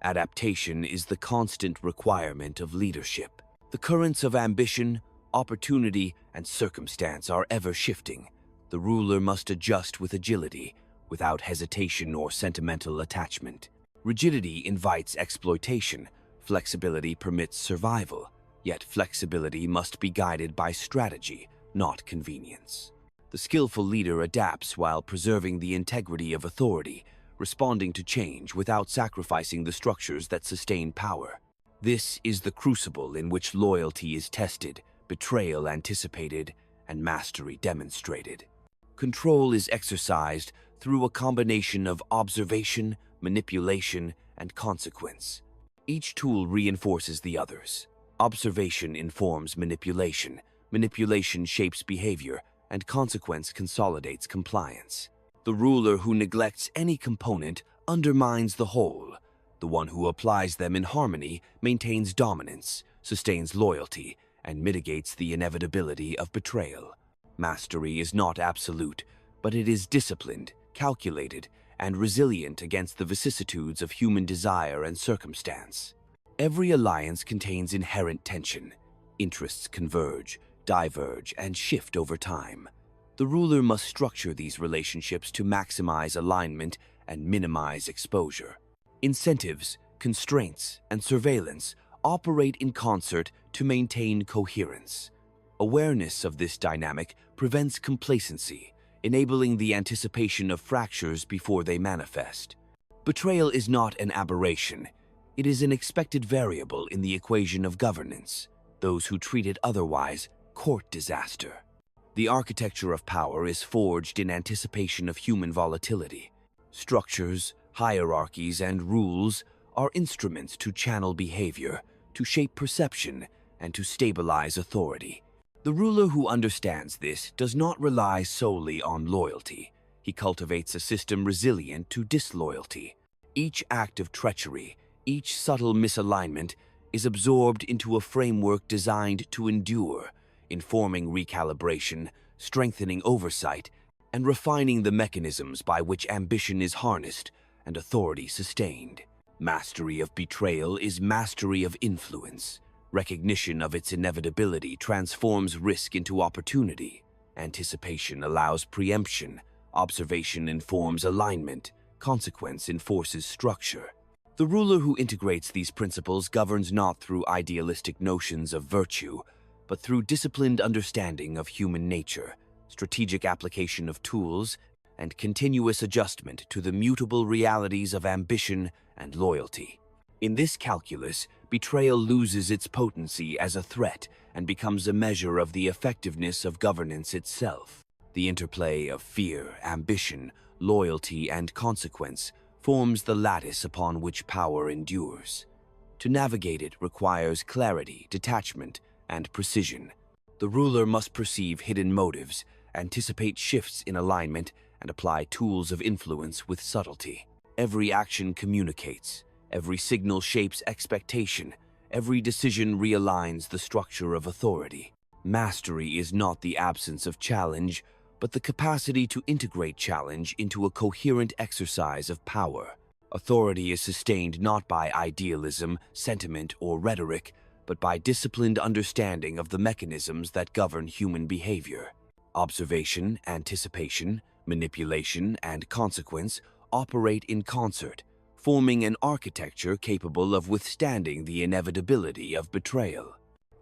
Adaptation is the constant requirement of leadership. The currents of ambition, opportunity, and circumstance are ever shifting. The ruler must adjust with agility, without hesitation or sentimental attachment. Rigidity invites exploitation. Flexibility permits survival, yet flexibility must be guided by strategy, not convenience. The skillful leader adapts while preserving the integrity of authority, responding to change without sacrificing the structures that sustain power. This is the crucible in which loyalty is tested, betrayal anticipated, and mastery demonstrated. Control is exercised through a combination of observation, manipulation, and consequence. Each tool reinforces the others. Observation informs manipulation, manipulation shapes behavior, and consequence consolidates compliance. The ruler who neglects any component undermines the whole. The one who applies them in harmony maintains dominance, sustains loyalty, and mitigates the inevitability of betrayal. Mastery is not absolute, but it is disciplined, calculated, and resilient against the vicissitudes of human desire and circumstance. Every alliance contains inherent tension. Interests converge, diverge, and shift over time. The ruler must structure these relationships to maximize alignment and minimize exposure. Incentives, constraints, and surveillance operate in concert to maintain coherence. Awareness of this dynamic prevents complacency, enabling the anticipation of fractures before they manifest. Betrayal is not an aberration. It is an expected variable in the equation of governance. Those who treat it otherwise court disaster. The architecture of power is forged in anticipation of human volatility. Structures, hierarchies, and rules are instruments to channel behavior, to shape perception, and to stabilize authority. The ruler who understands this does not rely solely on loyalty. He cultivates a system resilient to disloyalty. Each act of treachery, each subtle misalignment, is absorbed into a framework designed to endure, informing recalibration, strengthening oversight, and refining the mechanisms by which ambition is harnessed and authority sustained. Mastery of betrayal is mastery of influence. Recognition of its inevitability transforms risk into opportunity. Anticipation allows preemption. Observation informs alignment. Consequence enforces structure. The ruler who integrates these principles governs not through idealistic notions of virtue, but through disciplined understanding of human nature, strategic application of tools, and continuous adjustment to the mutable realities of ambition and loyalty. In this calculus, betrayal loses its potency as a threat and becomes a measure of the effectiveness of governance itself. The interplay of fear, ambition, loyalty, and consequence forms the lattice upon which power endures. To navigate it requires clarity, detachment, and precision. The ruler must perceive hidden motives, anticipate shifts in alignment, and apply tools of influence with subtlety. Every action communicates, every signal shapes expectation, every decision realigns the structure of authority. Mastery is not the absence of challenge, but the capacity to integrate challenge into a coherent exercise of power. Authority is sustained not by idealism, sentiment, or rhetoric, but by disciplined understanding of the mechanisms that govern human behavior. Observation, anticipation, manipulation, and consequence operate in concert, forming an architecture capable of withstanding the inevitability of betrayal.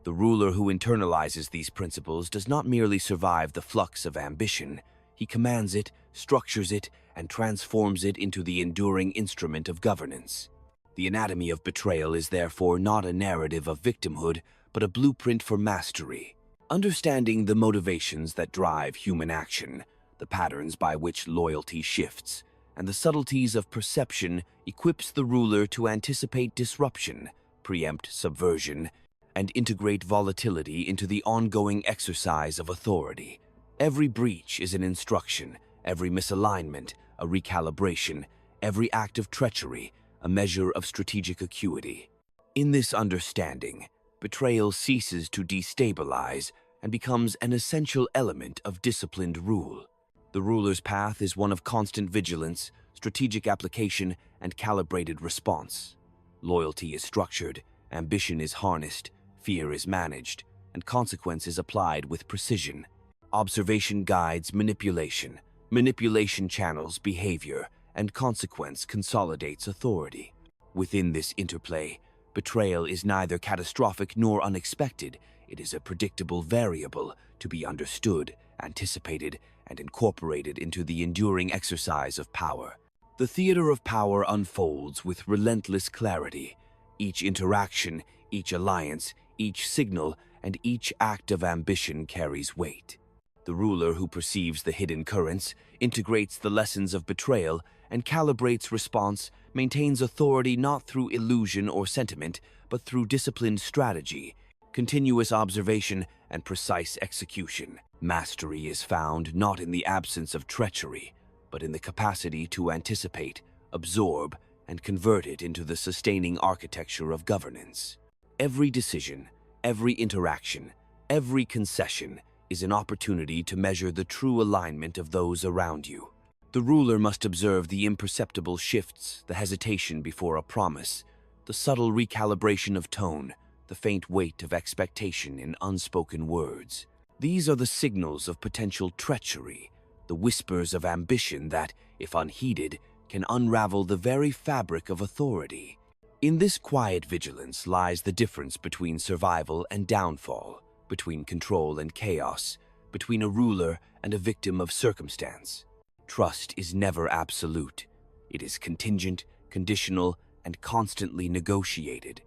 The ruler who internalizes these principles does not merely survive the flux of ambition. He commands it, structures it, and transforms it into the enduring instrument of governance. The anatomy of betrayal is therefore not a narrative of victimhood, but a blueprint for mastery. Understanding the motivations that drive human action, the patterns by which loyalty shifts, and the subtleties of perception equips the ruler to anticipate disruption, preempt subversion, and integrate volatility into the ongoing exercise of authority. Every breach is an instruction, every misalignment a recalibration, every act of treachery a measure of strategic acuity. In this understanding, betrayal ceases to destabilize and becomes an essential element of disciplined rule. The ruler's path is one of constant vigilance, strategic application, and calibrated response. Loyalty is structured, ambition is harnessed, fear is managed, and consequence is applied with precision. Observation guides manipulation, manipulation channels behavior, and consequence consolidates authority. Within this interplay, Betrayal is neither catastrophic nor unexpected. It is a predictable variable to be understood, anticipated, and incorporated into the enduring exercise of power. The theater of power unfolds with relentless clarity. Each interaction, each alliance, each signal, and each act of ambition carries weight. The ruler who perceives the hidden currents, integrates the lessons of betrayal, and calibrates response maintains authority not through illusion or sentiment, but through disciplined strategy, continuous observation, and precise execution. Mastery is found not in the absence of treachery, but in the capacity to anticipate, absorb, and convert it into the sustaining architecture of governance. Every decision, every interaction, every concession is an opportunity to measure the true alignment of those around you. The ruler must observe the imperceptible shifts, the hesitation before a promise, the subtle recalibration of tone, the faint weight of expectation in unspoken words. These are the signals of potential treachery, the whispers of ambition that, if unheeded, can unravel the very fabric of authority. In this quiet vigilance lies the difference between survival and downfall, between control and chaos, between a ruler and a victim of circumstance. Trust is never absolute. It is contingent, conditional, and constantly negotiated.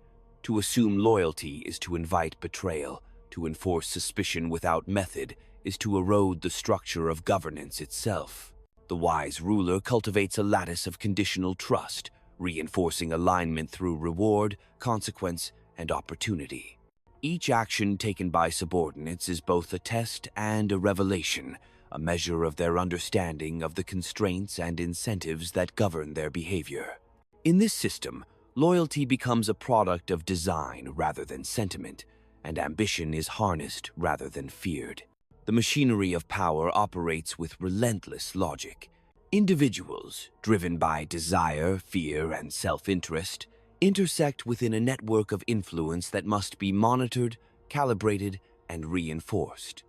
To assume loyalty is to invite betrayal. To enforce suspicion without method is to erode the structure of governance itself. The wise ruler cultivates a lattice of conditional trust, reinforcing alignment through reward, consequence, and opportunity. Each action taken by subordinates is both a test and a revelation, a measure of their understanding of the constraints and incentives that govern their behavior. In this system, loyalty becomes a product of design rather than sentiment, and ambition is harnessed rather than feared. The machinery of power operates with relentless logic. Individuals, driven by desire, fear, and self-interest, intersect within a network of influence that must be monitored, calibrated, and reinforced.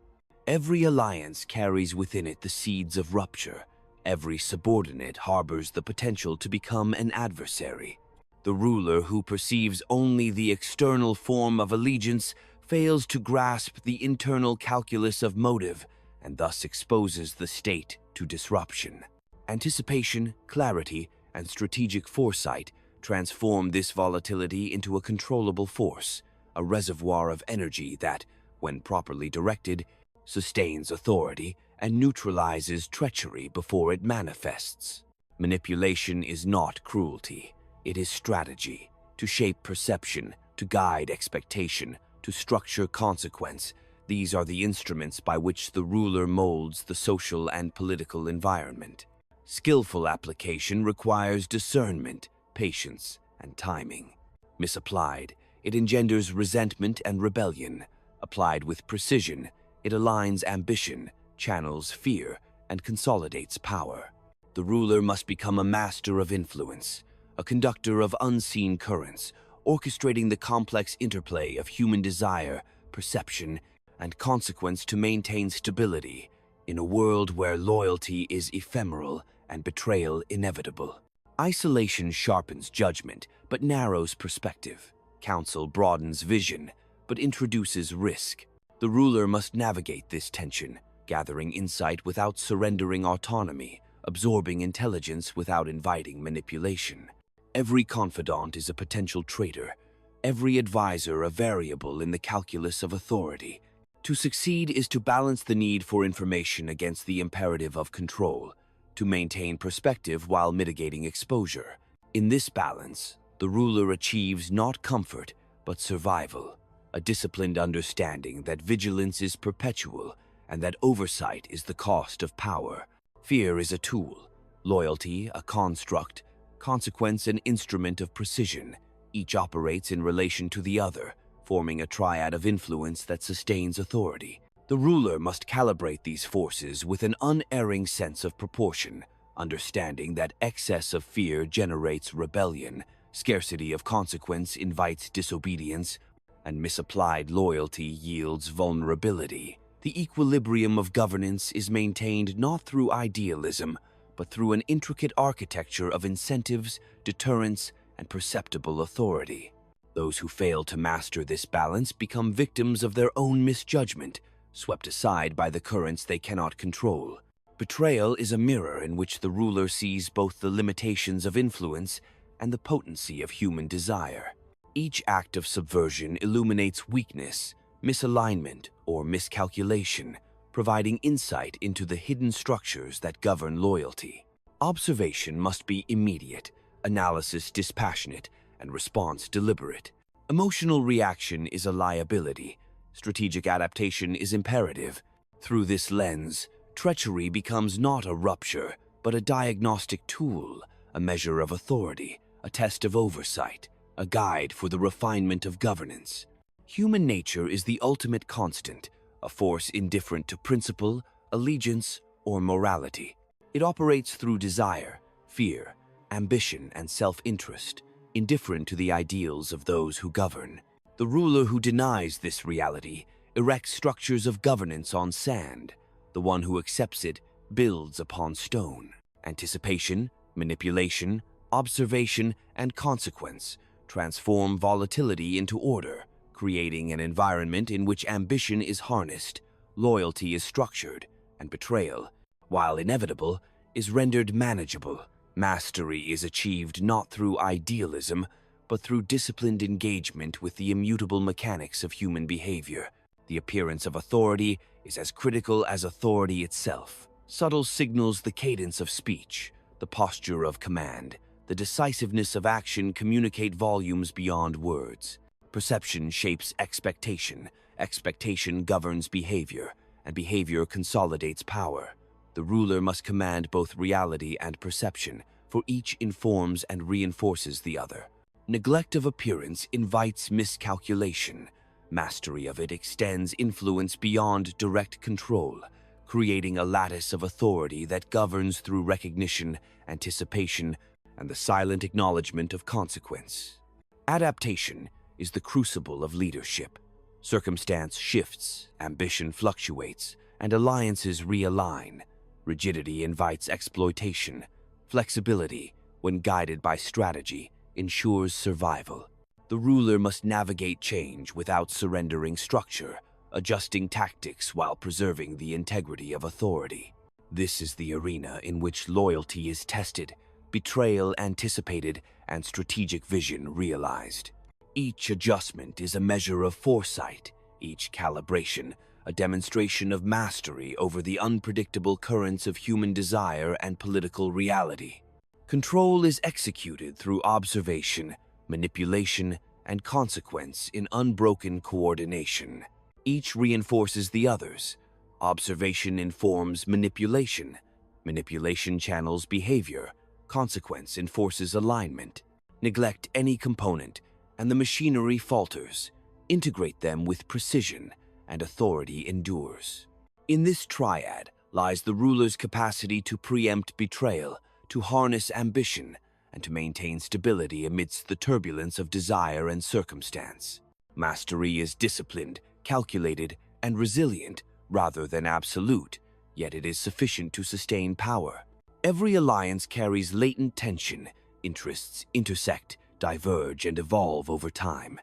Every alliance carries within it the seeds of rupture. Every subordinate harbors the potential to become an adversary. The ruler who perceives only the external form of allegiance fails to grasp the internal calculus of motive and thus exposes the state to disruption. Anticipation, clarity, and strategic foresight transform this volatility into a controllable force, a reservoir of energy that, when properly directed, sustains authority and neutralizes treachery before it manifests. Manipulation is not cruelty. It is strategy, to shape perception, to guide expectation, to structure consequence. These are the instruments by which the ruler molds the social and political environment. Skillful application requires discernment, patience, and timing. Misapplied, it engenders resentment and rebellion. Applied with precision, it aligns ambition, channels fear, and consolidates power. The ruler must become a master of influence, a conductor of unseen currents, orchestrating the complex interplay of human desire, perception, and consequence to maintain stability in a world where loyalty is ephemeral and betrayal inevitable. Isolation sharpens judgment, but narrows perspective. Counsel broadens vision, but introduces risk. The ruler must navigate this tension, gathering insight without surrendering autonomy, absorbing intelligence without inviting manipulation. Every confidant is a potential traitor, every advisor a variable in the calculus of authority. To succeed is to balance the need for information against the imperative of control, to maintain perspective while mitigating exposure. In this balance, the ruler achieves not comfort, but survival, a disciplined understanding that vigilance is perpetual and that oversight is the cost of power. Fear is a tool, loyalty a construct, consequence an instrument of precision. Each operates in relation to the other, forming a triad of influence that sustains authority. The ruler must calibrate these forces with an unerring sense of proportion, understanding that excess of fear generates rebellion, scarcity of consequence invites disobedience, and misapplied loyalty yields vulnerability. The equilibrium of governance is maintained not through idealism, but through an intricate architecture of incentives, deterrence, and perceptible authority. Those who fail to master this balance become victims of their own misjudgment, swept aside by the currents they cannot control. Betrayal is a mirror in which the ruler sees both the limitations of influence and the potency of human desire. Each act of subversion illuminates weakness, misalignment, or miscalculation, providing insight into the hidden structures that govern loyalty. Observation must be immediate, analysis dispassionate, and response deliberate. Emotional reaction is a liability. Strategic adaptation is imperative. Through this lens, treachery becomes not a rupture, but a diagnostic tool, a measure of authority, a test of oversight, a guide for the refinement of governance. Human nature is the ultimate constant, a force indifferent to principle, allegiance, or morality. It operates through desire, fear, ambition, and self-interest, indifferent to the ideals of those who govern. The ruler who denies this reality erects structures of governance on sand. The one who accepts it builds upon stone. Anticipation, manipulation, observation, and consequence transform volatility into order, creating an environment in which ambition is harnessed, loyalty is structured, and betrayal, while inevitable, is rendered manageable. Mastery is achieved not through idealism, but through disciplined engagement with the immutable mechanics of human behavior. The appearance of authority is as critical as authority itself. Subtle signals the cadence of speech, the posture of command, the decisiveness of action communicate volumes beyond words. Perception shapes expectation, expectation governs behavior, and behavior consolidates power. The ruler must command both reality and perception, for each informs and reinforces the other. Neglect of appearance invites miscalculation. Mastery of it extends influence beyond direct control, creating a lattice of authority that governs through recognition, anticipation, and the silent acknowledgement of consequence. Adaptation is the crucible of leadership. Circumstance shifts, ambition fluctuates, and alliances realign. Rigidity invites exploitation. Flexibility, when guided by strategy, ensures survival. The ruler must navigate change without surrendering structure, adjusting tactics while preserving the integrity of authority. This is the arena in which loyalty is tested, betrayal anticipated, and strategic vision realized. Each adjustment is a measure of foresight, each calibration a demonstration of mastery over the unpredictable currents of human desire and political reality. Control is executed through observation, manipulation, and consequence in unbroken coordination. Each reinforces the others. Observation informs manipulation. Manipulation channels behavior. Consequence enforces alignment. Neglect any component, and the machinery falters. Integrate them with precision, and authority endures. In this triad lies the ruler's capacity to preempt betrayal, to harness ambition, and to maintain stability amidst the turbulence of desire and circumstance. Mastery is disciplined, calculated, and resilient rather than absolute, yet it is sufficient to sustain power. Every alliance carries latent tension. Interests intersect, diverge, and evolve over time.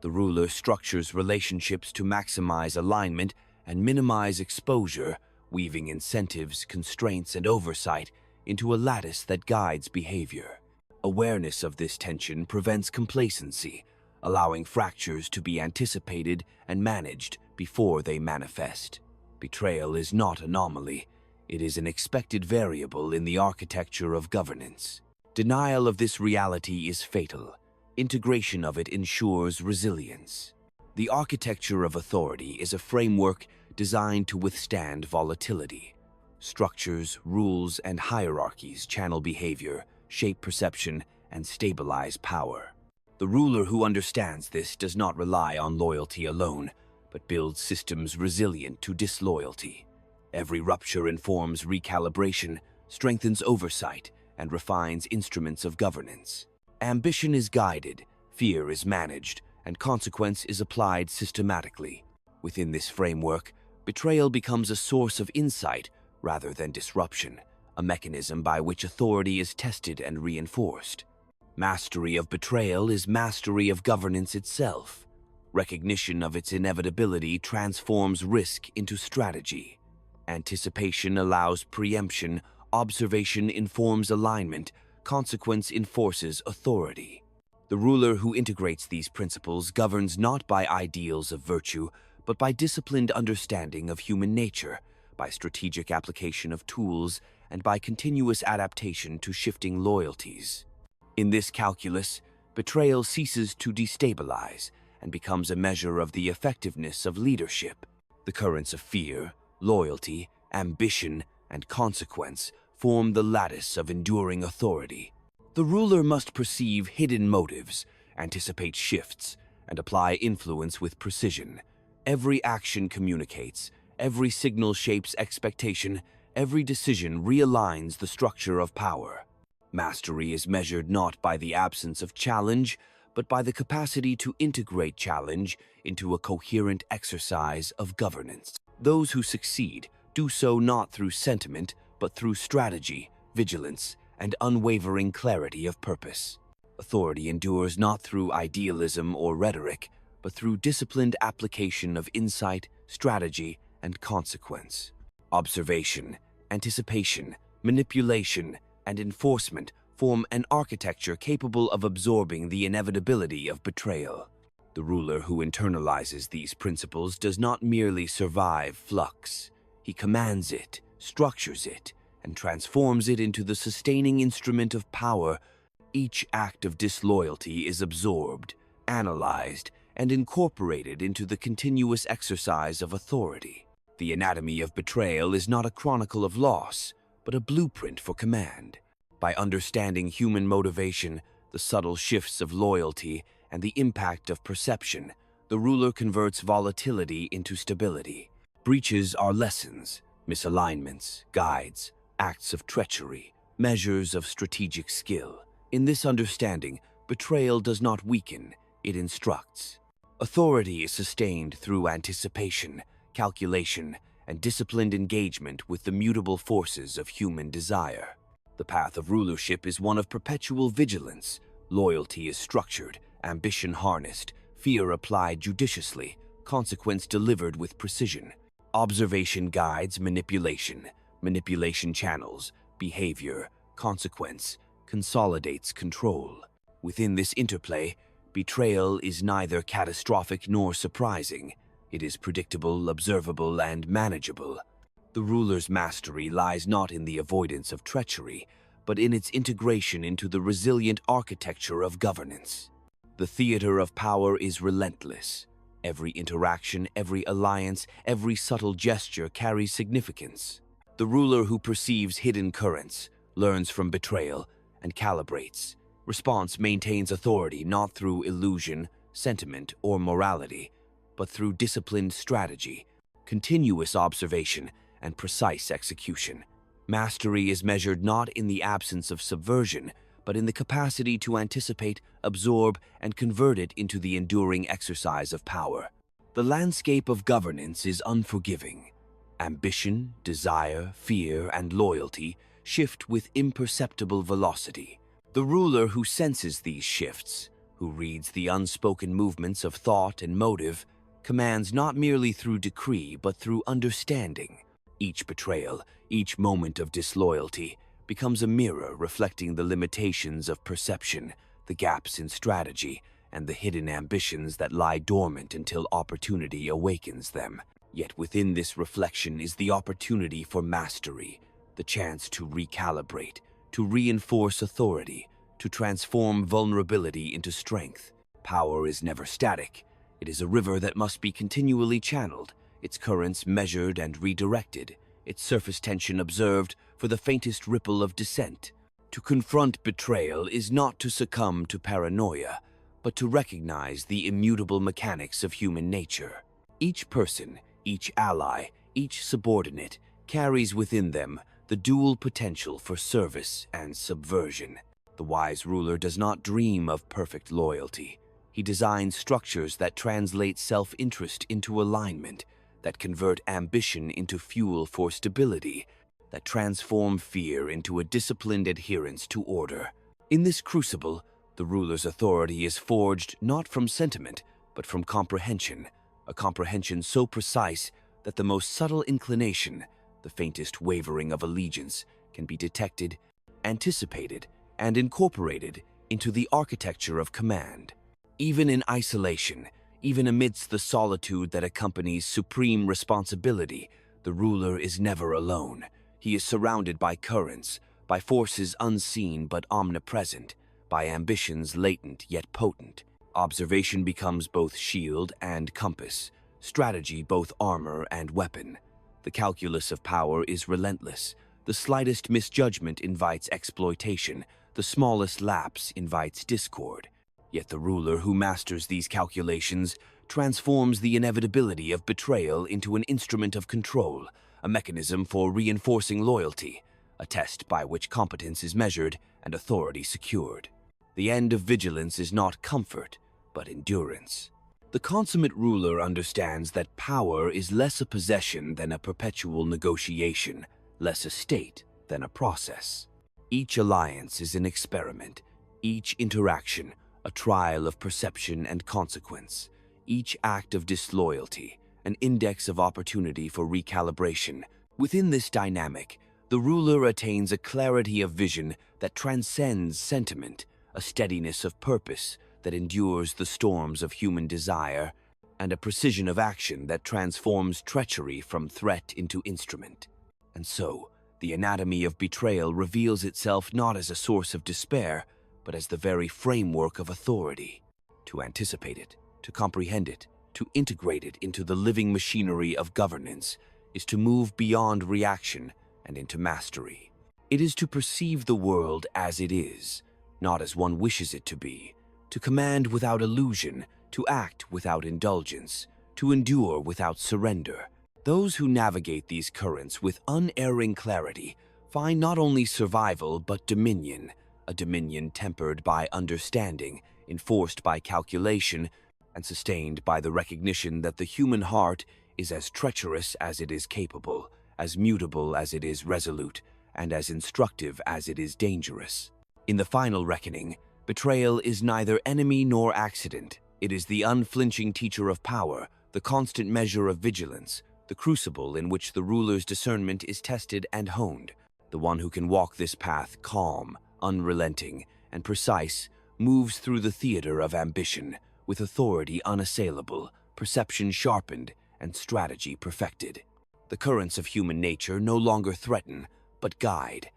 The ruler structures relationships to maximize alignment and minimize exposure, weaving incentives, constraints, and oversight into a lattice that guides behavior. Awareness of this tension prevents complacency, allowing fractures to be anticipated and managed before they manifest. Betrayal is not anomaly. It is an expected variable in the architecture of governance. Denial of this reality is fatal. Integration of it ensures resilience. The architecture of authority is a framework designed to withstand volatility. Structures, rules, and hierarchies channel behavior, shape perception, and stabilize power. The ruler who understands this does not rely on loyalty alone, but builds systems resilient to disloyalty. Every rupture informs recalibration, strengthens oversight, and refines instruments of governance. Ambition is guided, fear is managed, and consequence is applied systematically. Within this framework, betrayal becomes a source of insight rather than disruption, a mechanism by which authority is tested and reinforced. Mastery of betrayal is mastery of governance itself. Recognition of its inevitability transforms risk into strategy. Anticipation allows preemption, observation informs alignment, consequence enforces authority. The ruler who integrates these principles governs not by ideals of virtue, but by disciplined understanding of human nature, by strategic application of tools, and by continuous adaptation to shifting loyalties. In this calculus, betrayal ceases to destabilize and becomes a measure of the effectiveness of leadership. The currents of fear, loyalty, ambition, and consequence form the lattice of enduring authority. The ruler must perceive hidden motives, anticipate shifts, and apply influence with precision. Every action communicates, every signal shapes expectation, every decision realigns the structure of power. Mastery is measured not by the absence of challenge, but by the capacity to integrate challenge into a coherent exercise of governance. Those who succeed do so not through sentiment, but through strategy, vigilance, and unwavering clarity of purpose. Authority endures not through idealism or rhetoric, but through disciplined application of insight, strategy, and consequence. Observation, anticipation, manipulation, and enforcement form an architecture capable of absorbing the inevitability of betrayal. The ruler who internalizes these principles does not merely survive flux. He commands it, structures it, and transforms it into the sustaining instrument of power. Each act of disloyalty is absorbed, analyzed, and incorporated into the continuous exercise of authority. The anatomy of betrayal is not a chronicle of loss, but a blueprint for command. By understanding human motivation, the subtle shifts of loyalty, and the impact of perception, the ruler converts volatility into stability. Breaches are lessons, misalignments, guides, acts of treachery, measures of strategic skill. In this understanding, betrayal does not weaken, it instructs. Authority is sustained through anticipation, calculation, and disciplined engagement with the mutable forces of human desire. The path of rulership is one of perpetual vigilance. Loyalty is structured, ambition harnessed, fear applied judiciously, consequence delivered with precision. Observation guides manipulation, manipulation channels behavior, consequence consolidates control. Within this interplay, betrayal is neither catastrophic nor surprising. It is predictable, observable, and manageable. The ruler's mastery lies not in the avoidance of treachery, but in its integration into the resilient architecture of governance. The theater of power is relentless. Every interaction, every alliance, every subtle gesture carries significance. The ruler who perceives hidden currents, learns from betrayal, and calibrates. Response maintains authority not through illusion, sentiment, or morality, but through disciplined strategy, continuous observation, and precise execution. Mastery is measured not in the absence of subversion, but in the capacity to anticipate, absorb, and convert it into the enduring exercise of power. The landscape of governance is unforgiving. Ambition, desire, fear, and loyalty shift with imperceptible velocity. The ruler who senses these shifts, who reads the unspoken movements of thought and motive, commands not merely through decree but through understanding. Each betrayal, each moment of disloyalty, becomes a mirror reflecting the limitations of perception, the gaps in strategy, and the hidden ambitions that lie dormant until opportunity awakens them. Yet within this reflection is the opportunity for mastery, the chance to recalibrate, to reinforce authority, to transform vulnerability into strength. Power is never static. It is a river that must be continually channeled, its currents measured and redirected, its surface tension observed for the faintest ripple of dissent. To confront betrayal is not to succumb to paranoia, but to recognize the immutable mechanics of human nature. Each person, each ally, each subordinate carries within them the dual potential for service and subversion. The wise ruler does not dream of perfect loyalty. He designs structures that translate self-interest into alignment, that convert ambition into fuel for stability, that transform fear into a disciplined adherence to order. In this crucible, The ruler's authority is forged not from sentiment, but from comprehension, a comprehension so precise that the most subtle inclination, the faintest wavering of allegiance, can be detected, anticipated, and incorporated into the architecture of command. Even in isolation, even amidst the solitude that accompanies supreme responsibility, the ruler is never alone. He is surrounded by currents, by forces unseen but omnipresent, by ambitions latent yet potent. Observation becomes both shield and compass, strategy both armor and weapon. The calculus of power is relentless. The slightest misjudgment invites exploitation. The smallest lapse invites discord. Yet the ruler who masters these calculations transforms the inevitability of betrayal into an instrument of control, a mechanism for reinforcing loyalty, a test by which competence is measured and authority secured. The end of vigilance is not comfort, but endurance. The consummate ruler understands that power is less a possession than a perpetual negotiation, less a state than a process. Each alliance is an experiment, each interaction a trial of perception and consequence, each act of disloyalty an index of opportunity for recalibration. Within this dynamic, the ruler attains a clarity of vision that transcends sentiment, a steadiness of purpose that endures the storms of human desire, and a precision of action that transforms treachery from threat into instrument. And so, the anatomy of betrayal reveals itself not as a source of despair, but as the very framework of authority. To anticipate it, to comprehend it, to integrate it into the living machinery of governance is to move beyond reaction and into mastery. It is to perceive the world as it is, not as one wishes it to be, to command without illusion, to act without indulgence, to endure without surrender. Those who navigate these currents with unerring clarity find not only survival but dominion, a dominion tempered by understanding, enforced by calculation, and sustained by the recognition that the human heart is as treacherous as it is capable, as mutable as it is resolute, and as instructive as it is dangerous. In the final reckoning, betrayal is neither enemy nor accident. It is the unflinching teacher of power, the constant measure of vigilance, the crucible in which the ruler's discernment is tested and honed. The one who can walk this path calm, unrelenting, and precise moves through the theater of ambition, with authority unassailable, perception sharpened, and strategy perfected. The currents of human nature no longer threaten, but guide.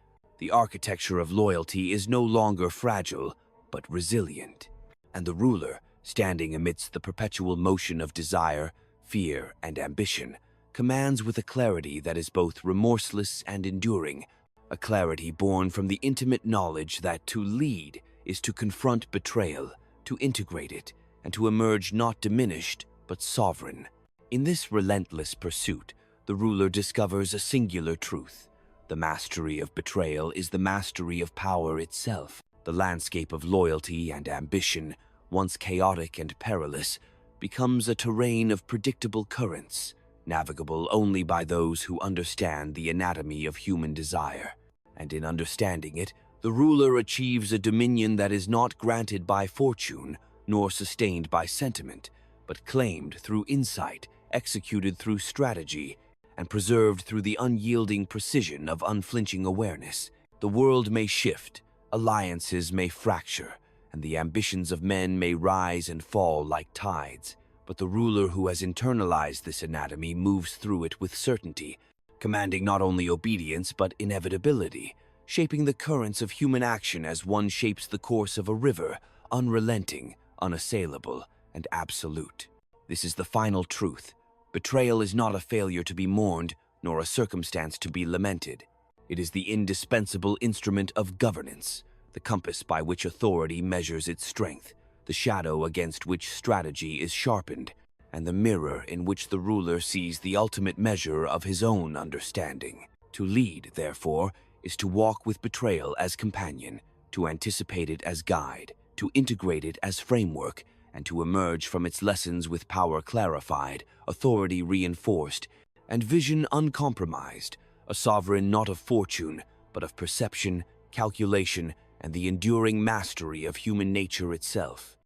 The architecture of loyalty is no longer fragile, but resilient. And the ruler, standing amidst the perpetual motion of desire, fear, and ambition, commands with a clarity that is both remorseless and enduring, a clarity born from the intimate knowledge that to lead is to confront betrayal, to integrate it, and to emerge not diminished, but sovereign. In this relentless pursuit, the ruler discovers a singular truth. The mastery of betrayal is the mastery of power itself. The landscape of loyalty and ambition, once chaotic and perilous, becomes a terrain of predictable currents, navigable only by those who understand the anatomy of human desire. And in understanding it, the ruler achieves a dominion that is not granted by fortune, nor sustained by sentiment, but claimed through insight, executed through strategy, and preserved through the unyielding precision of unflinching awareness. The world may shift, alliances may fracture, and the ambitions of men may rise and fall like tides, but the ruler who has internalized this anatomy moves through it with certainty, commanding not only obedience but inevitability, shaping the currents of human action as one shapes the course of a river, unrelenting, unassailable, and absolute. This is the final truth. Betrayal is not a failure to be mourned, nor a circumstance to be lamented. It is the indispensable instrument of governance, the compass by which authority measures its strength, the shadow against which strategy is sharpened, and the mirror in which the ruler sees the ultimate measure of his own understanding. To lead, therefore, is to walk with betrayal as companion, to anticipate it as guide, to integrate it as framework, and to emerge from its lessons with power clarified, authority reinforced, and vision uncompromised, a sovereign not of fortune, but of perception, calculation, and the enduring mastery of human nature itself.